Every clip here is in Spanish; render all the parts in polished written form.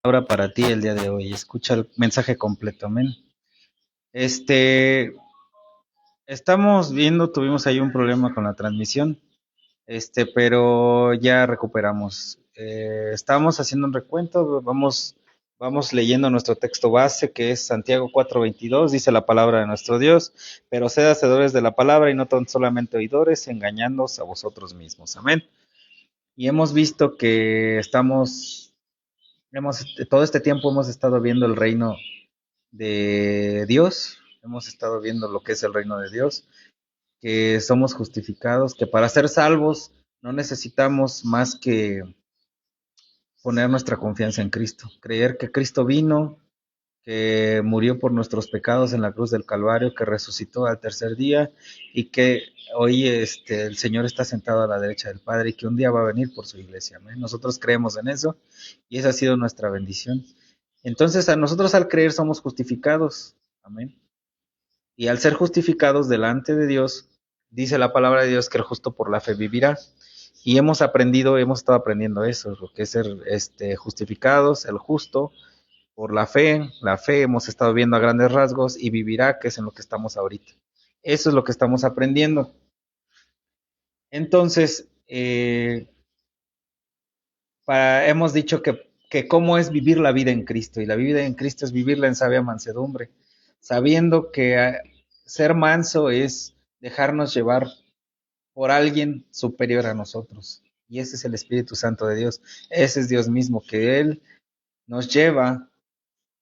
Palabra para ti el día de hoy. Escucha el mensaje completo, amén. Este, estamos viendo, tuvimos ahí un problema con la transmisión, pero ya recuperamos. Estamos haciendo un recuento, vamos leyendo nuestro texto base, que es Santiago 4:22, dice la palabra de nuestro Dios, pero sed hacedores de la palabra y no tan solamente oidores, engañándoos a vosotros mismos, amén. Y hemos visto que todo este tiempo hemos estado viendo el reino de Dios, hemos estado viendo lo que es el reino de Dios, que somos justificados, que para ser salvos no necesitamos más que poner nuestra confianza en Cristo, creer que Cristo vino, que murió por nuestros pecados en la cruz del Calvario, que resucitó al tercer día y que hoy el Señor está sentado a la derecha del Padre y que un día va a venir por su iglesia. ¿Amén? Nosotros creemos en eso y esa ha sido nuestra bendición. Entonces, a nosotros al creer somos justificados. Amén. Y al ser justificados delante de Dios, dice la palabra de Dios que el justo por la fe vivirá. Y hemos estado aprendiendo eso, lo que es ser justificados, el justo por la fe hemos estado viendo a grandes rasgos y vivirá, que es en lo que estamos ahorita. Eso es lo que estamos aprendiendo. Entonces, hemos dicho que cómo es vivir la vida en Cristo, y la vida en Cristo es vivirla en sabia mansedumbre, sabiendo que ser manso es dejarnos llevar por alguien superior a nosotros. Y ese es el Espíritu Santo de Dios. Ese es Dios mismo, que Él nos lleva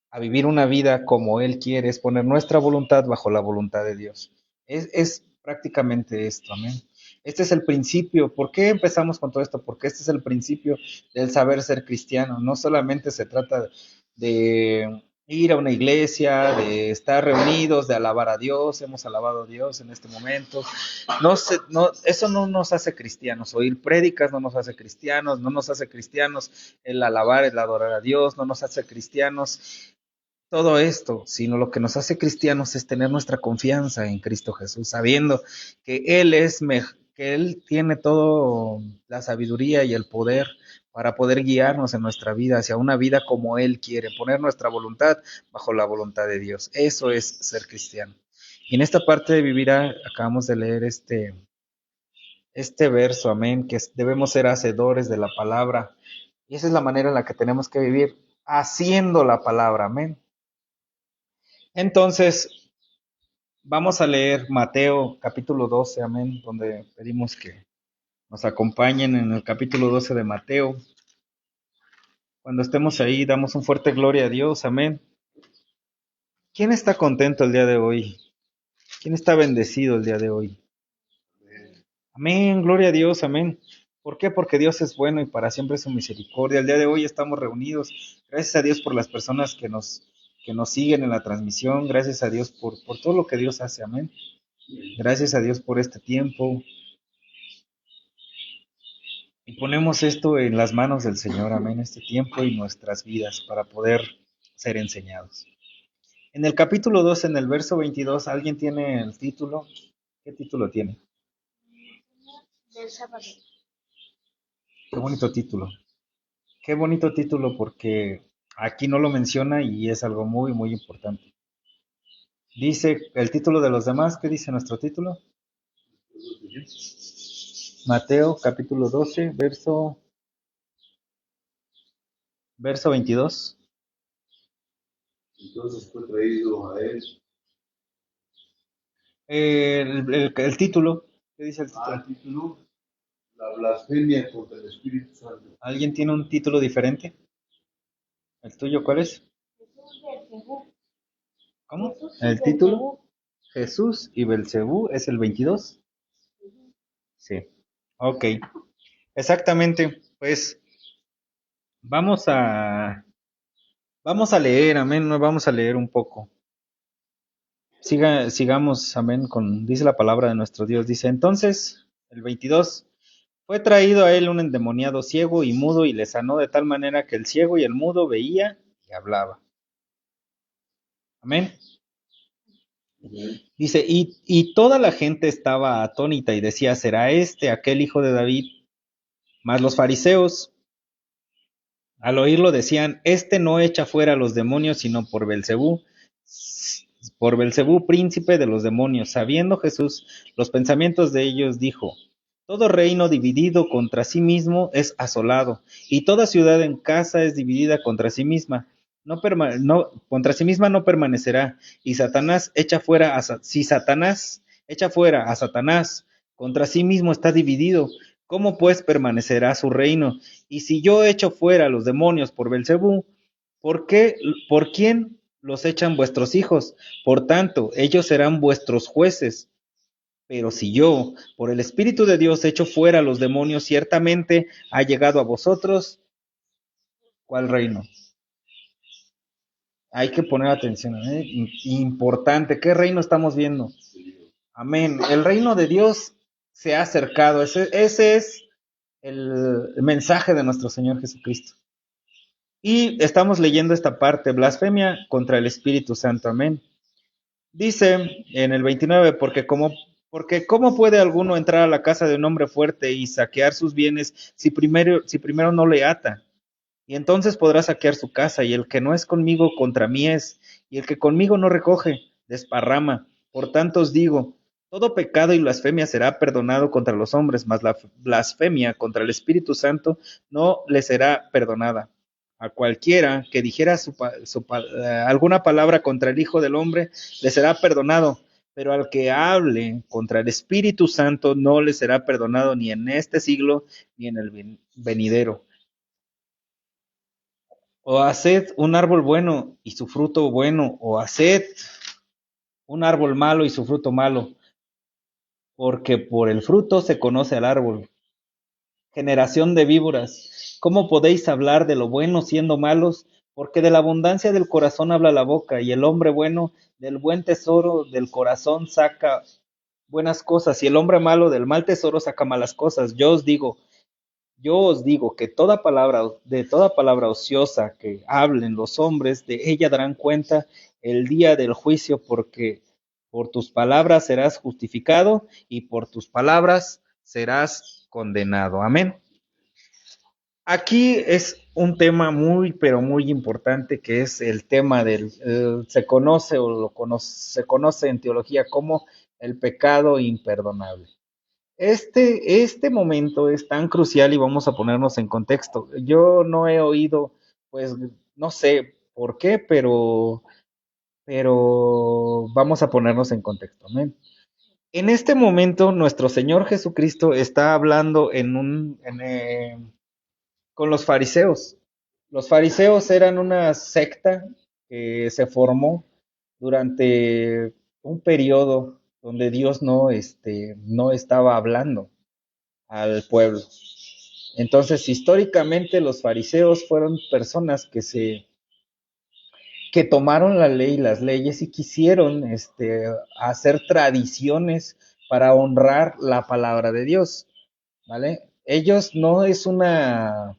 a vivir una vida como Él quiere, es poner nuestra voluntad bajo la voluntad de Dios. Es prácticamente esto, amén. Este es el principio. ¿Por qué empezamos con todo esto? Porque este es el principio del saber ser cristiano. No solamente se trata de ir a una iglesia, de estar reunidos, de alabar a Dios. Hemos alabado a Dios en este momento. Eso no nos hace cristianos. Oír prédicas no nos hace cristianos, no nos hace cristianos el alabar, el adorar a Dios, no nos hace cristianos todo esto, sino lo que nos hace cristianos es tener nuestra confianza en Cristo Jesús, sabiendo que que Él tiene toda la sabiduría y el poder para poder guiarnos en nuestra vida hacia una vida como Él quiere, poner nuestra voluntad bajo la voluntad de Dios. Eso es ser cristiano. Y en esta parte de vivir, acabamos de leer este verso, amén, que debemos ser hacedores de la palabra. Y esa es la manera en la que tenemos que vivir, haciendo la palabra, amén. Entonces, vamos a leer Mateo capítulo 12, amén, donde pedimos que nos acompañen en el capítulo 12 de Mateo. Cuando estemos ahí, damos un fuerte gloria a Dios, amén. ¿Quién está contento el día de hoy? ¿Quién está bendecido el día de hoy? Amén, gloria a Dios, amén. ¿Por qué? Porque Dios es bueno y para siempre es su misericordia. El día de hoy estamos reunidos. Gracias a Dios por las personas que nos siguen en la transmisión. Gracias a Dios por todo lo que Dios hace, amén. Gracias a Dios por este tiempo. Y ponemos esto en las manos del Señor, amén, este tiempo y nuestras vidas para poder ser enseñados. En el capítulo 2, en el verso 22, ¿alguien tiene el título? ¿Qué título tiene? Del sábado. Qué bonito título. Qué bonito título porque aquí no lo menciona y es algo muy, muy importante. Dice el título de los demás, ¿qué dice nuestro título? Mateo capítulo 12, verso 22. Entonces fue traído a él. El título, ¿qué dice el título? El título, la blasfemia contra el Espíritu Santo. ¿Alguien tiene un título diferente? ¿El tuyo cuál es? ¿Cómo? ¿El título? Jesús y Belcebú es el 22. Sí. Ok. Exactamente. Pues vamos a leer, amén. Vamos a leer un poco. Sigamos, amén, dice la palabra de nuestro Dios. Dice, entonces, el 22, fue traído a él un endemoniado ciego y mudo y le sanó de tal manera que el ciego y el mudo veía y hablaba. Amén. Dice, y toda la gente estaba atónita y decía, ¿será este aquel hijo de David? Mas los fariseos Al oírlo decían, este no echa fuera a los demonios, sino por Belcebú, príncipe de los demonios. Sabiendo Jesús los pensamientos de ellos, dijo, todo reino dividido contra sí mismo es asolado, y toda ciudad en casa es dividida contra sí misma. Contra sí misma no permanecerá, y si Satanás echa fuera a Satanás, contra sí mismo está dividido. ¿Cómo pues permanecerá su reino? Y si yo echo fuera a los demonios por Belcebú, ¿por quién los echan vuestros hijos? Por tanto, ellos serán vuestros jueces. Pero si yo, por el Espíritu de Dios, echo fuera a los demonios, ciertamente ha llegado a vosotros, ¿cuál reino? Hay que poner atención, ¿eh? Importante, ¿qué reino estamos viendo? Amén. El reino de Dios se ha acercado. Ese es el mensaje de nuestro Señor Jesucristo. Y estamos leyendo esta parte, blasfemia contra el Espíritu Santo. Amén. Dice en el 29, porque ¿cómo puede alguno entrar a la casa de un hombre fuerte y saquear sus bienes si primero no le ata? Y entonces podrá saquear su casa, y el que no es conmigo contra mí es, y el que conmigo no recoge, desparrama. Por tanto os digo, todo pecado y blasfemia será perdonado contra los hombres, mas la blasfemia contra el Espíritu Santo no le será perdonada. A cualquiera que dijera alguna palabra contra el Hijo del Hombre, le será perdonado, pero al que hable contra el Espíritu Santo no le será perdonado ni en este siglo ni en el venidero. O haced un árbol bueno y su fruto bueno, o haced un árbol malo y su fruto malo, porque por el fruto se conoce al árbol. Generación de víboras, ¿cómo podéis hablar de lo bueno siendo malos? Porque de la abundancia del corazón habla la boca, y el hombre bueno del buen tesoro del corazón saca buenas cosas, y el hombre malo del mal tesoro saca malas cosas. Yo os digo que de toda palabra ociosa que hablen los hombres, de ella darán cuenta el día del juicio, porque por tus palabras serás justificado y por tus palabras serás condenado. Amén. Aquí es un tema muy, pero muy importante, que es el tema se conoce se conoce en teología como el pecado imperdonable. Este momento es tan crucial y vamos a ponernos en contexto. Yo no he oído, pues no sé por qué, pero vamos a ponernos en contexto. Amén. En este momento, nuestro Señor Jesucristo está hablando con los fariseos. Los fariseos eran una secta que se formó durante un periodo donde Dios no estaba hablando al pueblo. Entonces, históricamente los fariseos fueron personas que tomaron la ley, las leyes, y quisieron hacer tradiciones para honrar la palabra de Dios, ¿vale? Ellos no es una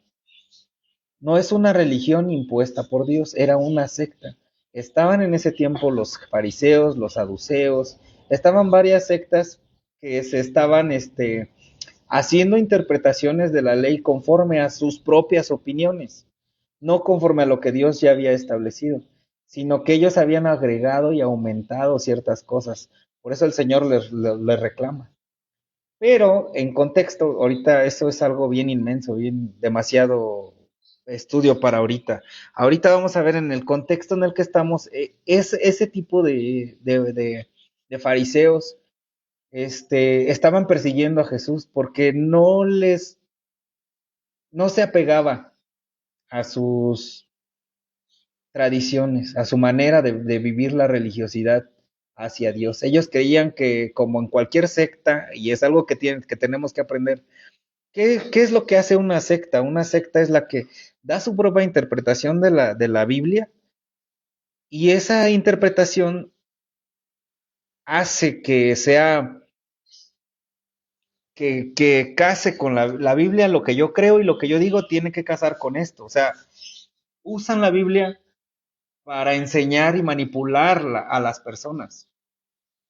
religión impuesta por Dios, era una secta. Estaban en ese tiempo los fariseos, los saduceos, estaban varias sectas que se estaban haciendo interpretaciones de la ley conforme a sus propias opiniones, no conforme a lo que Dios ya había establecido, sino que ellos habían agregado y aumentado ciertas cosas. Por eso el Señor les reclama. Pero en contexto, ahorita eso es algo bien inmenso, bien demasiado estudio para ahorita. Ahorita vamos a ver en el contexto en el que estamos, es ese tipo de fariseos estaban persiguiendo a Jesús porque no se apegaba a sus tradiciones, a su manera de vivir la religiosidad hacia Dios. Ellos creían que, como en cualquier secta, y es algo que tenemos que aprender, ¿qué es lo que hace una secta? Una secta es la que da su propia interpretación de la Biblia, y esa interpretación hace que case con la Biblia. Lo que yo creo y lo que yo digo tiene que casar con esto. O sea, usan la Biblia para enseñar y manipular a las personas.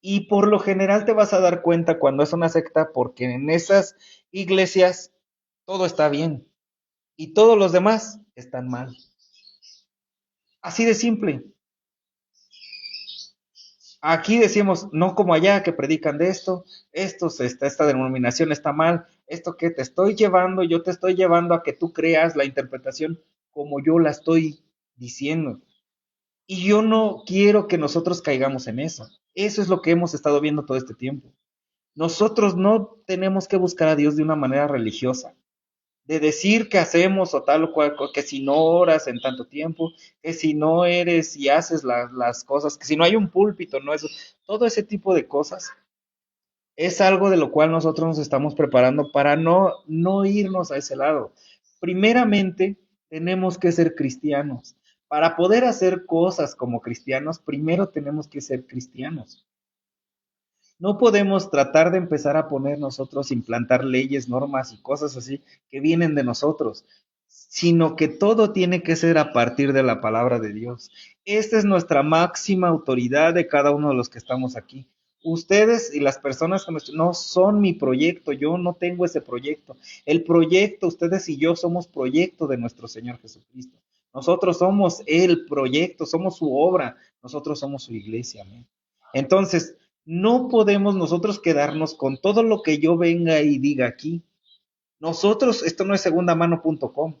Y por lo general te vas a dar cuenta cuando es una secta, porque en esas iglesias todo está bien. y todos los demás están mal. Así de simple. Aquí decimos, no como allá que predican de esto, esta denominación está mal, esto que te estoy llevando, yo te estoy llevando a que tú creas la interpretación como yo la estoy diciendo. Y yo no quiero que nosotros caigamos en eso. Eso es lo que hemos estado viendo todo este tiempo. Nosotros no tenemos que buscar a Dios de una manera religiosa, de decir que hacemos o tal o cual, que si no oras en tanto tiempo, que si no eres y haces las cosas, que si no hay un púlpito, no eso, todo ese tipo de cosas es algo de lo cual nosotros nos estamos preparando para no irnos a ese lado. Primeramente, tenemos que ser cristianos. Para poder hacer cosas como cristianos, primero tenemos que ser cristianos. No podemos tratar de empezar a poner nosotros, implantar leyes, normas y cosas así que vienen de nosotros, sino que todo tiene que ser a partir de la palabra de Dios. Esta es nuestra máxima autoridad de cada uno de los que estamos aquí. Ustedes y las personas que no son mi proyecto, yo no tengo ese proyecto. El proyecto, ustedes y yo somos proyecto de nuestro Señor Jesucristo. Nosotros somos el proyecto, somos su obra, nosotros somos su iglesia. Amén. Entonces, no podemos nosotros quedarnos con todo lo que yo venga y diga aquí. Nosotros, esto no es segundamano.com.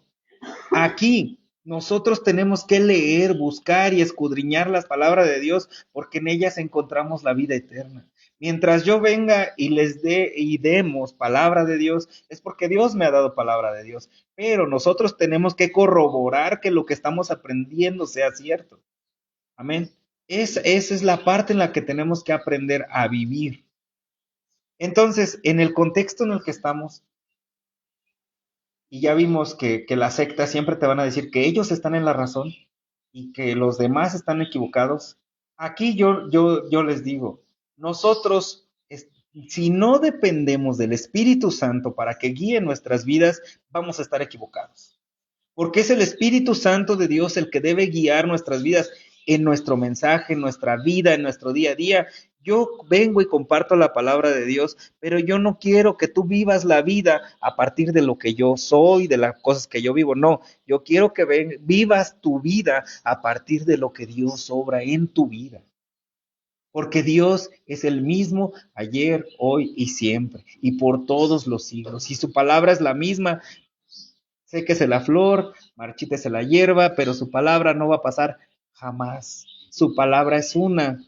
Aquí nosotros tenemos que leer, buscar y escudriñar las palabras de Dios, porque en ellas encontramos la vida eterna. Mientras yo venga y les dé y demos palabra de Dios, es porque Dios me ha dado palabra de Dios. Pero nosotros tenemos que corroborar que lo que estamos aprendiendo sea cierto. Amén. Esa es la parte en la que tenemos que aprender a vivir. Entonces, en el contexto en el que estamos, y ya vimos que las sectas siempre te van a decir que ellos están en la razón y que los demás están equivocados. Aquí yo les digo, nosotros, si no dependemos del Espíritu Santo para que guíe nuestras vidas, vamos a estar equivocados. Porque es el Espíritu Santo de Dios el que debe guiar nuestras vidas en nuestro mensaje, en nuestra vida, en nuestro día a día. Yo vengo y comparto la palabra de Dios, pero yo no quiero que tú vivas la vida a partir de lo que yo soy, de las cosas que yo vivo. No, yo quiero que vivas tu vida a partir de lo que Dios obra en tu vida. Porque Dios es el mismo ayer, hoy y siempre, y por todos los siglos. Y su palabra es la misma. Séquese la flor, marchítese la hierba, pero su palabra no va a pasar jamás. Su palabra es una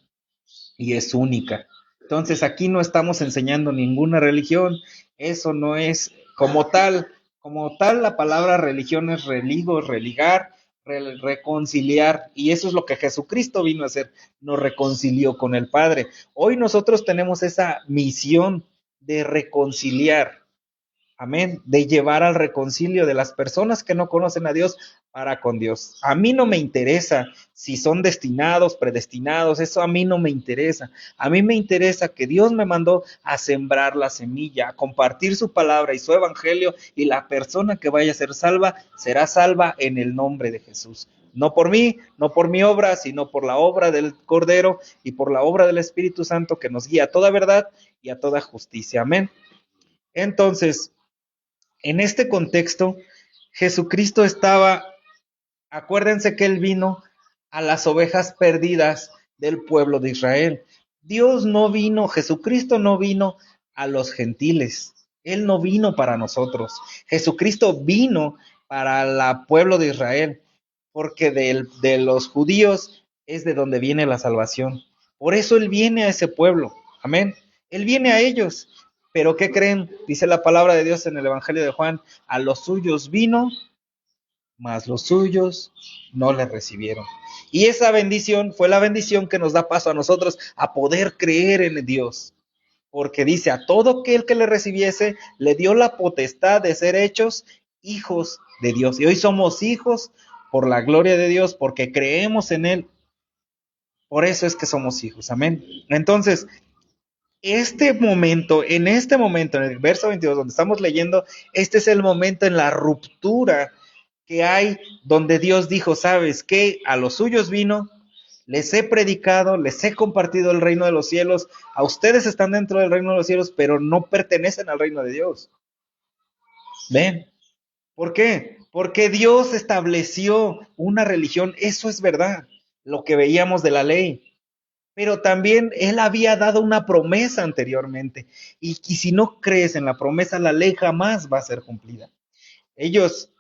y es única. Entonces aquí no estamos enseñando ninguna religión, eso no es como tal la palabra religión es religo, religar, reconciliar, y eso es lo que Jesucristo vino a hacer, nos reconcilió con el Padre. Hoy nosotros tenemos esa misión de reconciliar. Amén, de llevar al reconcilio de las personas que no conocen a Dios para con Dios. A mí no me interesa si son destinados, predestinados, eso a mí no me interesa. A mí me interesa que Dios me mandó a sembrar la semilla, a compartir su palabra y su evangelio, y la persona que vaya a ser salva será salva en el nombre de Jesús. No por mí, no por mi obra, sino por la obra del Cordero y por la obra del Espíritu Santo que nos guía a toda verdad y a toda justicia. Amén. Entonces, en este contexto, Jesucristo estaba, acuérdense que Él vino a las ovejas perdidas del pueblo de Israel. Dios no vino, Jesucristo no vino a los gentiles. Él no vino para nosotros. Jesucristo vino para el pueblo de Israel, porque de los judíos es de donde viene la salvación. Por eso Él viene a ese pueblo. Amén. Él viene a ellos. Pero ¿qué creen? Dice la palabra de Dios en el Evangelio de Juan, a los suyos vino, mas los suyos no le recibieron. Y esa bendición fue la bendición que nos da paso a nosotros a poder creer en Dios. Porque dice, a todo aquel que le recibiese, le dio la potestad de ser hechos hijos de Dios. Y hoy somos hijos por la gloria de Dios, porque creemos en Él. Por eso es que somos hijos. Amén. Entonces, en este momento, en el verso 22, donde estamos leyendo, este es el momento en la ruptura que hay, donde Dios dijo, ¿sabes qué? A los suyos vino, les he predicado, les he compartido el reino de los cielos, a ustedes están dentro del reino de los cielos, pero no pertenecen al reino de Dios. ¿Ven? ¿Por qué? Porque Dios estableció una religión, eso es verdad, lo que veíamos de la ley. Pero también Él había dado una promesa anteriormente. Y si no crees en la promesa, la ley jamás va a ser cumplida.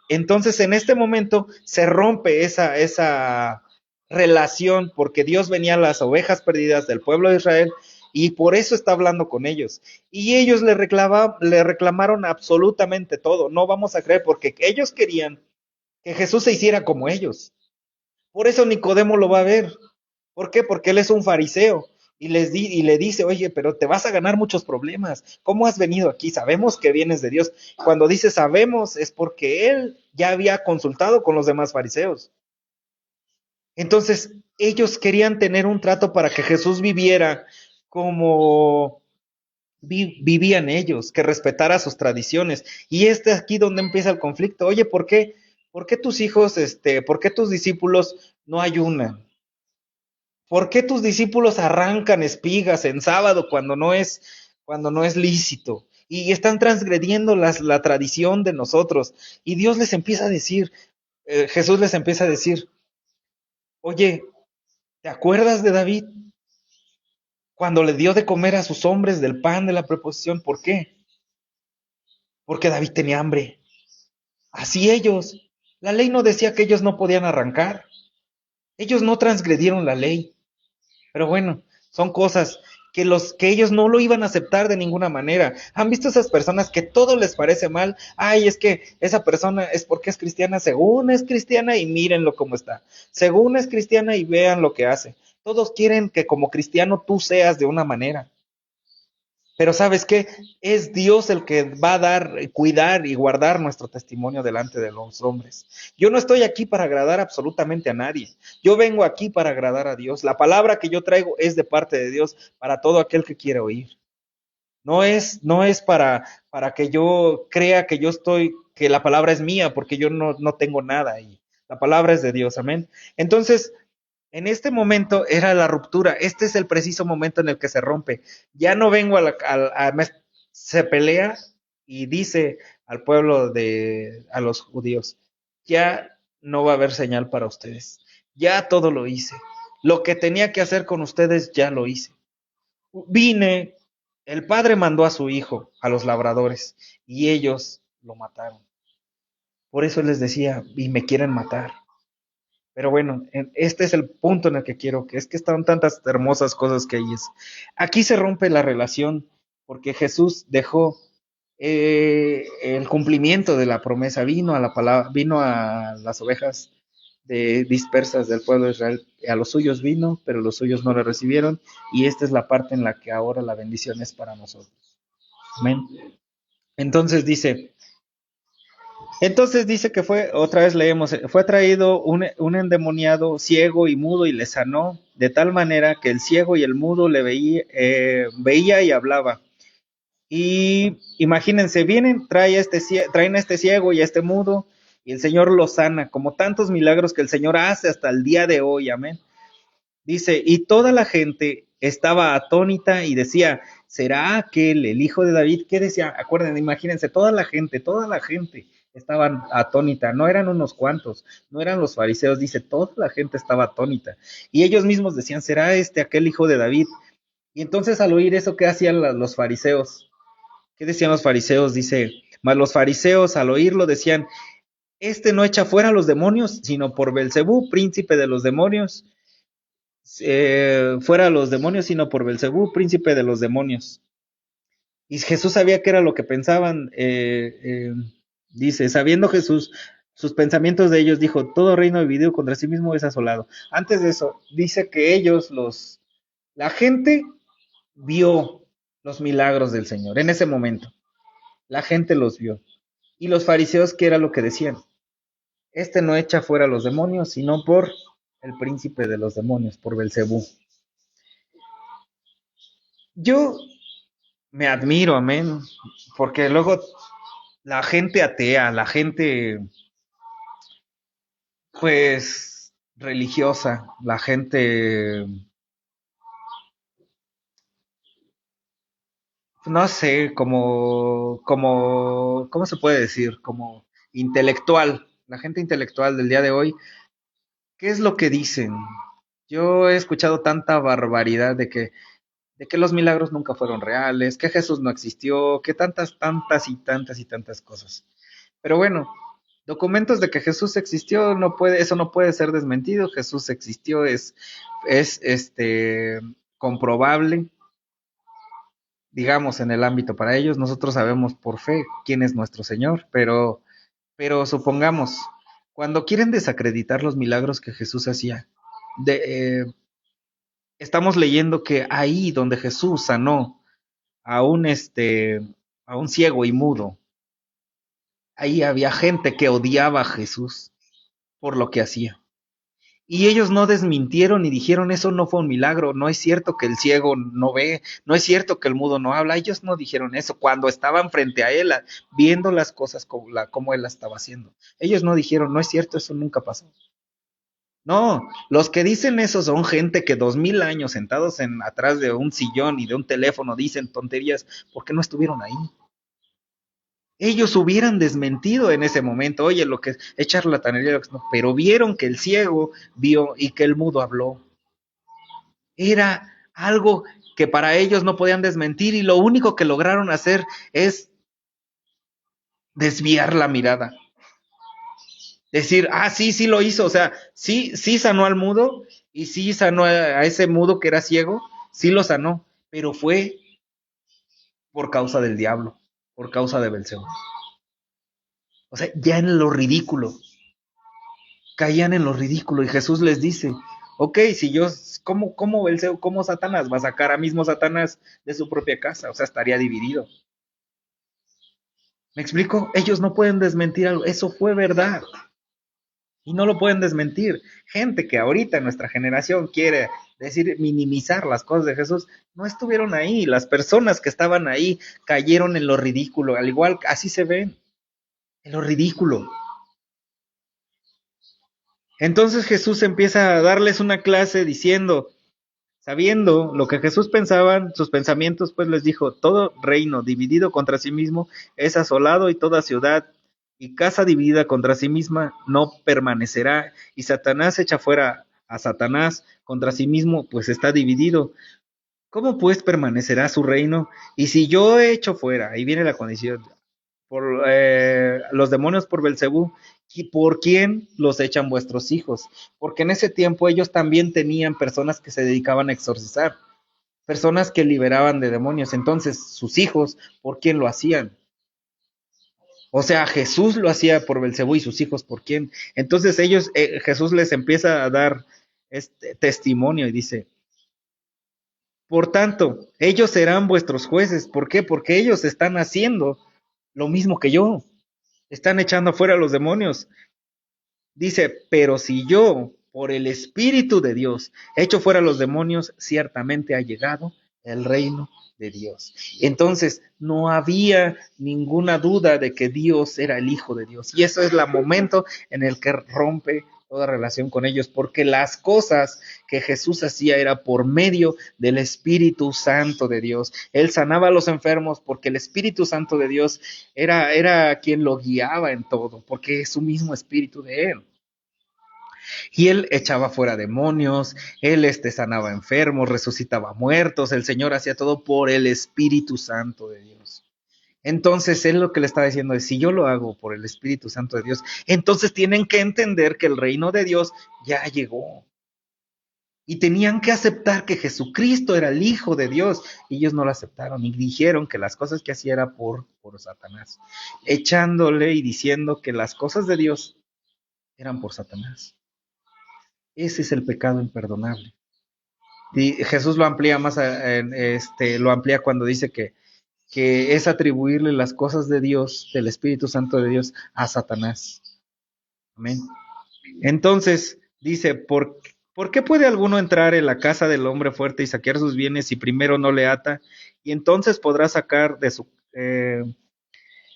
Entonces en este momento se rompe esa relación porque Dios venía a las ovejas perdidas del pueblo de Israel y por eso está hablando con ellos. Y ellos le reclamaron absolutamente todo. No vamos a creer porque ellos querían que Jesús se hiciera como ellos. Por eso Nicodemo lo va a ver. ¿Por qué? Porque él es un fariseo y le dice, oye, pero te vas a ganar muchos problemas. ¿Cómo has venido aquí? Sabemos que vienes de Dios. Cuando dice sabemos es porque él ya había consultado con los demás fariseos. Entonces, ellos querían tener un trato para que Jesús viviera como vivían ellos, que respetara sus tradiciones. Y aquí donde empieza el conflicto. Oye, ¿por qué tus hijos, por qué tus discípulos no ayunan? ¿Por qué tus discípulos arrancan espigas en sábado cuando no es lícito? Y están transgrediendo la tradición de nosotros. Y Dios les empieza a decir, Jesús les empieza a decir, oye, ¿te acuerdas de David? Cuando le dio de comer a sus hombres del pan de la preposición, ¿por qué? Porque David tenía hambre. Así ellos. La ley no decía que ellos no podían arrancar. Ellos no transgredieron la ley. Pero bueno, son cosas que ellos no lo iban a aceptar de ninguna manera. ¿Han visto esas personas que todo les parece mal? Ay, es que esa persona es porque es cristiana, según es cristiana y mírenlo cómo está. Según es cristiana y vean lo que hace. Todos quieren que como cristiano tú seas de una manera. Pero ¿sabes qué? Es Dios el que va a dar, cuidar y guardar nuestro testimonio delante de los hombres. Yo no estoy aquí para agradar absolutamente a nadie. Yo vengo aquí para agradar a Dios. La palabra que yo traigo es de parte de Dios para todo aquel que quiere oír. No es para que yo crea que la palabra es mía, porque yo no tengo nada ahí. La palabra es de Dios, amén. Entonces, en este momento era la ruptura. Este es el preciso momento en el que se rompe. Ya no vengo se pelea y dice al pueblo a los judíos, ya no va a haber señal para ustedes. Ya todo lo hice. Lo que tenía que hacer con ustedes ya lo hice. Vine, el padre mandó a su hijo a los labradores y ellos lo mataron. Por eso les decía, y me quieren matar. Pero bueno, este es el punto en el que quiero, que es que están tantas hermosas cosas que hay. Aquí se rompe la relación porque Jesús dejó el cumplimiento de la promesa, vino a las ovejas dispersas del pueblo de Israel, a los suyos vino, pero los suyos no le recibieron, y esta es la parte en la que ahora la bendición es para nosotros. Amén. Entonces dice que otra vez leemos, fue traído un endemoniado ciego y mudo y le sanó, de tal manera que el ciego y el mudo le veía y hablaba. Y imagínense, traen a este ciego y a este mudo, y el Señor los sana, como tantos milagros que el Señor hace hasta el día de hoy, amén. Dice, y toda la gente estaba atónita y decía, ¿será aquel el hijo de David? ¿Qué decía? Acuérdense, imagínense, toda la gente estaban atónita, no eran unos cuantos, no eran los fariseos, dice, toda la gente estaba atónita. Y ellos mismos decían, ¿será este aquel hijo de David? Y entonces al oír eso, ¿qué hacían los fariseos? ¿Qué decían los fariseos? Dice, mas los fariseos al oírlo decían, este no echa fuera a los demonios, sino por Belcebú, príncipe de los demonios. Fuera a los demonios, sino por Belcebú, príncipe de los demonios. Y Jesús sabía que era lo que pensaban. Dice, sabiendo Jesús sus pensamientos de ellos, dijo, todo reino dividido contra sí mismo es asolado. Antes de eso, dice que la gente vio los milagros del Señor en ese momento. La gente los vio. Y los fariseos, ¿qué era lo que decían? Este no echa fuera a los demonios, sino por el príncipe de los demonios, por Belcebú. Yo me admiro, amén, porque luego la gente atea, la gente, pues, religiosa, la gente, no sé, ¿cómo se puede decir? Como intelectual, la gente intelectual del día de hoy, ¿qué es lo que dicen? Yo he escuchado tanta barbaridad de que los milagros nunca fueron reales, que Jesús no existió, que tantas cosas. Pero bueno, documentos de que Jesús existió, eso no puede ser desmentido. Jesús existió, es comprobable, digamos, en el ámbito para ellos. Nosotros sabemos por fe quién es nuestro Señor, pero supongamos, cuando quieren desacreditar los milagros que Jesús hacía, de, estamos leyendo que ahí donde Jesús sanó a a un ciego y mudo, ahí había gente que odiaba a Jesús por lo que hacía. Y ellos no desmintieron y dijeron, eso no fue un milagro, no es cierto que el ciego no ve, no es cierto que el mudo no habla. Ellos no dijeron eso cuando estaban frente a él, viendo las cosas como él las estaba haciendo. Ellos no dijeron, no es cierto, eso nunca pasó. No, los que dicen eso son gente que 2000 años sentados atrás de un sillón y de un teléfono dicen tonterías porque no estuvieron ahí. Ellos hubieran desmentido en ese momento, oye, lo que es charlatanería, no, pero vieron que el ciego vio y que el mudo habló. Era algo que para ellos no podían desmentir y lo único que lograron hacer es desviar la mirada. Decir, sí, sí lo hizo, o sea, sí, sí sanó al mudo y sí sanó a ese mudo que era ciego, sí lo sanó, pero fue por causa del diablo, por causa de Belcebú. O sea, ya en lo ridículo, caían en lo ridículo y Jesús les dice, ok, si yo, ¿cómo Belcebú, cómo Satanás va a sacar a mismo Satanás de su propia casa? O sea, estaría dividido. ¿Me explico? Ellos no pueden desmentir algo, eso fue verdad. Y no lo pueden desmentir. Gente que ahorita en nuestra generación quiere decir, minimizar las cosas de Jesús, no estuvieron ahí. Las personas que estaban ahí cayeron en lo ridículo. Al igual, así se ven, en lo ridículo. Entonces Jesús empieza a darles una clase diciendo, sabiendo lo que Jesús pensaba, sus pensamientos, pues les dijo, todo reino dividido contra sí mismo es asolado y toda ciudad y casa dividida contra sí misma no permanecerá. Y Satanás echa fuera a Satanás contra sí mismo, pues está dividido. ¿Cómo pues permanecerá su reino? Y si yo he hecho fuera, ahí viene la condición, por los demonios por Belcebú, ¿y por quién los echan vuestros hijos? Porque en ese tiempo ellos también tenían personas que se dedicaban a exorcizar, personas que liberaban de demonios. Entonces, sus hijos, ¿por quién lo hacían? O sea, Jesús lo hacía por Belcebú y sus hijos, ¿por quién? Entonces Jesús les empieza a dar este testimonio y dice, por tanto, ellos serán vuestros jueces. ¿Por qué? Porque ellos están haciendo lo mismo que yo. Están echando afuera a los demonios. Dice, pero si yo, por el Espíritu de Dios, echo fuera a los demonios, ciertamente ha llegado el reino de Dios. Entonces, no había ninguna duda de que Dios era el Hijo de Dios. Y eso es el momento en el que rompe toda relación con ellos, porque las cosas que Jesús hacía era por medio del Espíritu Santo de Dios. Él sanaba a los enfermos porque el Espíritu Santo de Dios era quien lo guiaba en todo, porque es su mismo Espíritu de Él. Y él echaba fuera demonios, él sanaba enfermos, resucitaba muertos, el Señor hacía todo por el Espíritu Santo de Dios. Entonces él lo que le está diciendo es, si yo lo hago por el Espíritu Santo de Dios, entonces tienen que entender que el reino de Dios ya llegó. Y tenían que aceptar que Jesucristo era el Hijo de Dios. Y ellos no lo aceptaron y dijeron que las cosas que hacía era por Satanás, echándole y diciendo que las cosas de Dios eran por Satanás. Ese es el pecado imperdonable. Y Jesús lo amplía más, lo amplía cuando dice que es atribuirle las cosas de Dios, del Espíritu Santo de Dios, a Satanás. Amén. Entonces, dice, ¿por qué puede alguno entrar en la casa del hombre fuerte y saquear sus bienes si primero no le ata? Y entonces podrá sacar de su,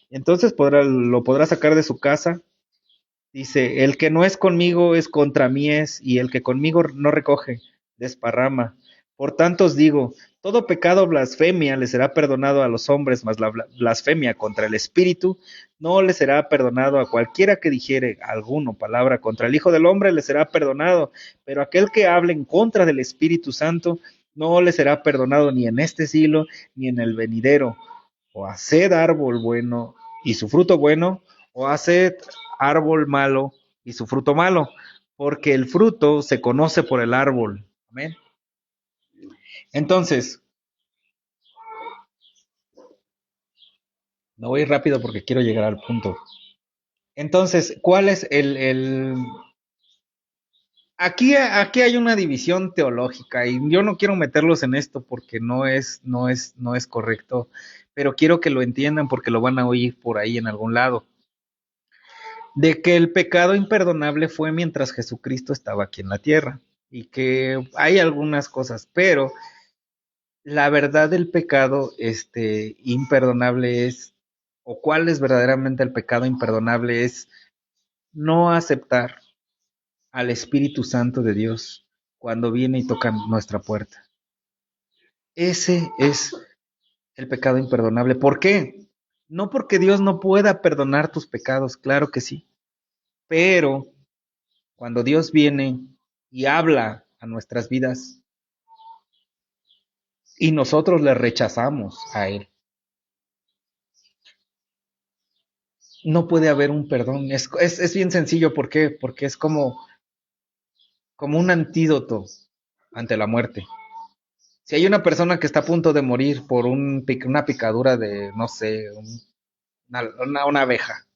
lo podrá sacar de su casa. Dice, el que no es conmigo es contra mí es, y el que conmigo no recoge, desparrama. Por tanto os digo, todo pecado blasfemia le será perdonado a los hombres, mas la blasfemia contra el Espíritu no le será perdonado a cualquiera que dijere alguna palabra contra el Hijo del Hombre, le será perdonado, pero aquel que hable en contra del Espíritu Santo, no le será perdonado ni en este siglo, ni en el venidero. O haced árbol bueno y su fruto bueno, o haced árbol malo y su fruto malo, porque el fruto se conoce por el árbol. Amén. Entonces, no voy rápido porque quiero llegar al punto. Entonces, ¿cuál es Aquí hay una división teológica y yo no quiero meterlos en esto porque no es correcto, pero quiero que lo entiendan porque lo van a oír por ahí en algún lado. De que el pecado imperdonable fue mientras Jesucristo estaba aquí en la tierra y que hay algunas cosas, pero la verdad del pecado imperdonable es, o cuál es verdaderamente el pecado imperdonable es no aceptar al Espíritu Santo de Dios cuando viene y toca nuestra puerta. Ese es el pecado imperdonable. ¿Por qué? No porque Dios no pueda perdonar tus pecados, claro que sí, pero cuando Dios viene y habla a nuestras vidas y nosotros le rechazamos a Él, no puede haber un perdón. Es bien sencillo, ¿por qué? Porque es como un antídoto ante la muerte. Si hay una persona que está a punto de morir por una picadura de, no sé, una abeja,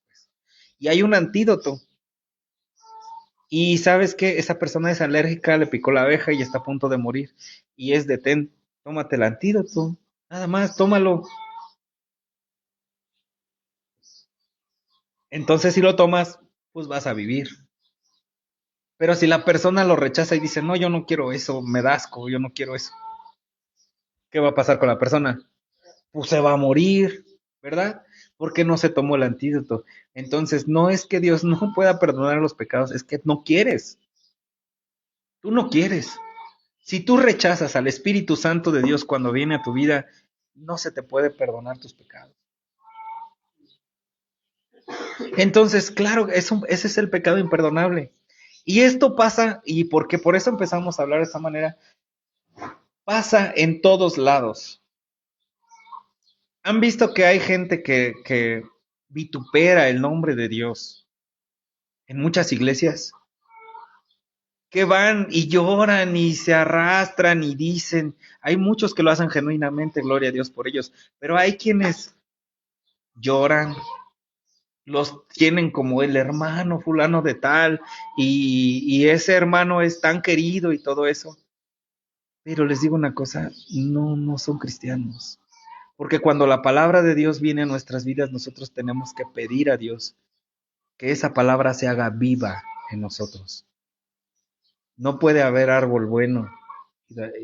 y hay un antídoto, y sabes que esa persona es alérgica, le picó la abeja y está a punto de morir, y es tómate el antídoto, nada más, tómalo. Entonces, si lo tomas, pues vas a vivir. Pero si la persona lo rechaza y dice, no, yo no quiero eso, me da asco, yo no quiero eso, ¿qué va a pasar con la persona? Pues se va a morir, ¿verdad? Porque no se tomó el antídoto. Entonces, no es que Dios no pueda perdonar los pecados, es que no quieres. Tú no quieres. Si tú rechazas al Espíritu Santo de Dios cuando viene a tu vida, no se te puede perdonar tus pecados. Entonces, claro, ese es el pecado imperdonable. Y esto pasa, y porque por eso empezamos a hablar de esta manera, pasa en todos lados. ¿Han visto que hay gente que vitupera el nombre de Dios en muchas iglesias? Que van y lloran y se arrastran y dicen, hay muchos que lo hacen genuinamente, gloria a Dios por ellos, pero hay quienes lloran, los tienen como el hermano fulano de tal, y ese hermano es tan querido y todo eso. Pero les digo una cosa, no son cristianos. Porque cuando la palabra de Dios viene a nuestras vidas, nosotros tenemos que pedir a Dios que esa palabra se haga viva en nosotros. No puede haber árbol bueno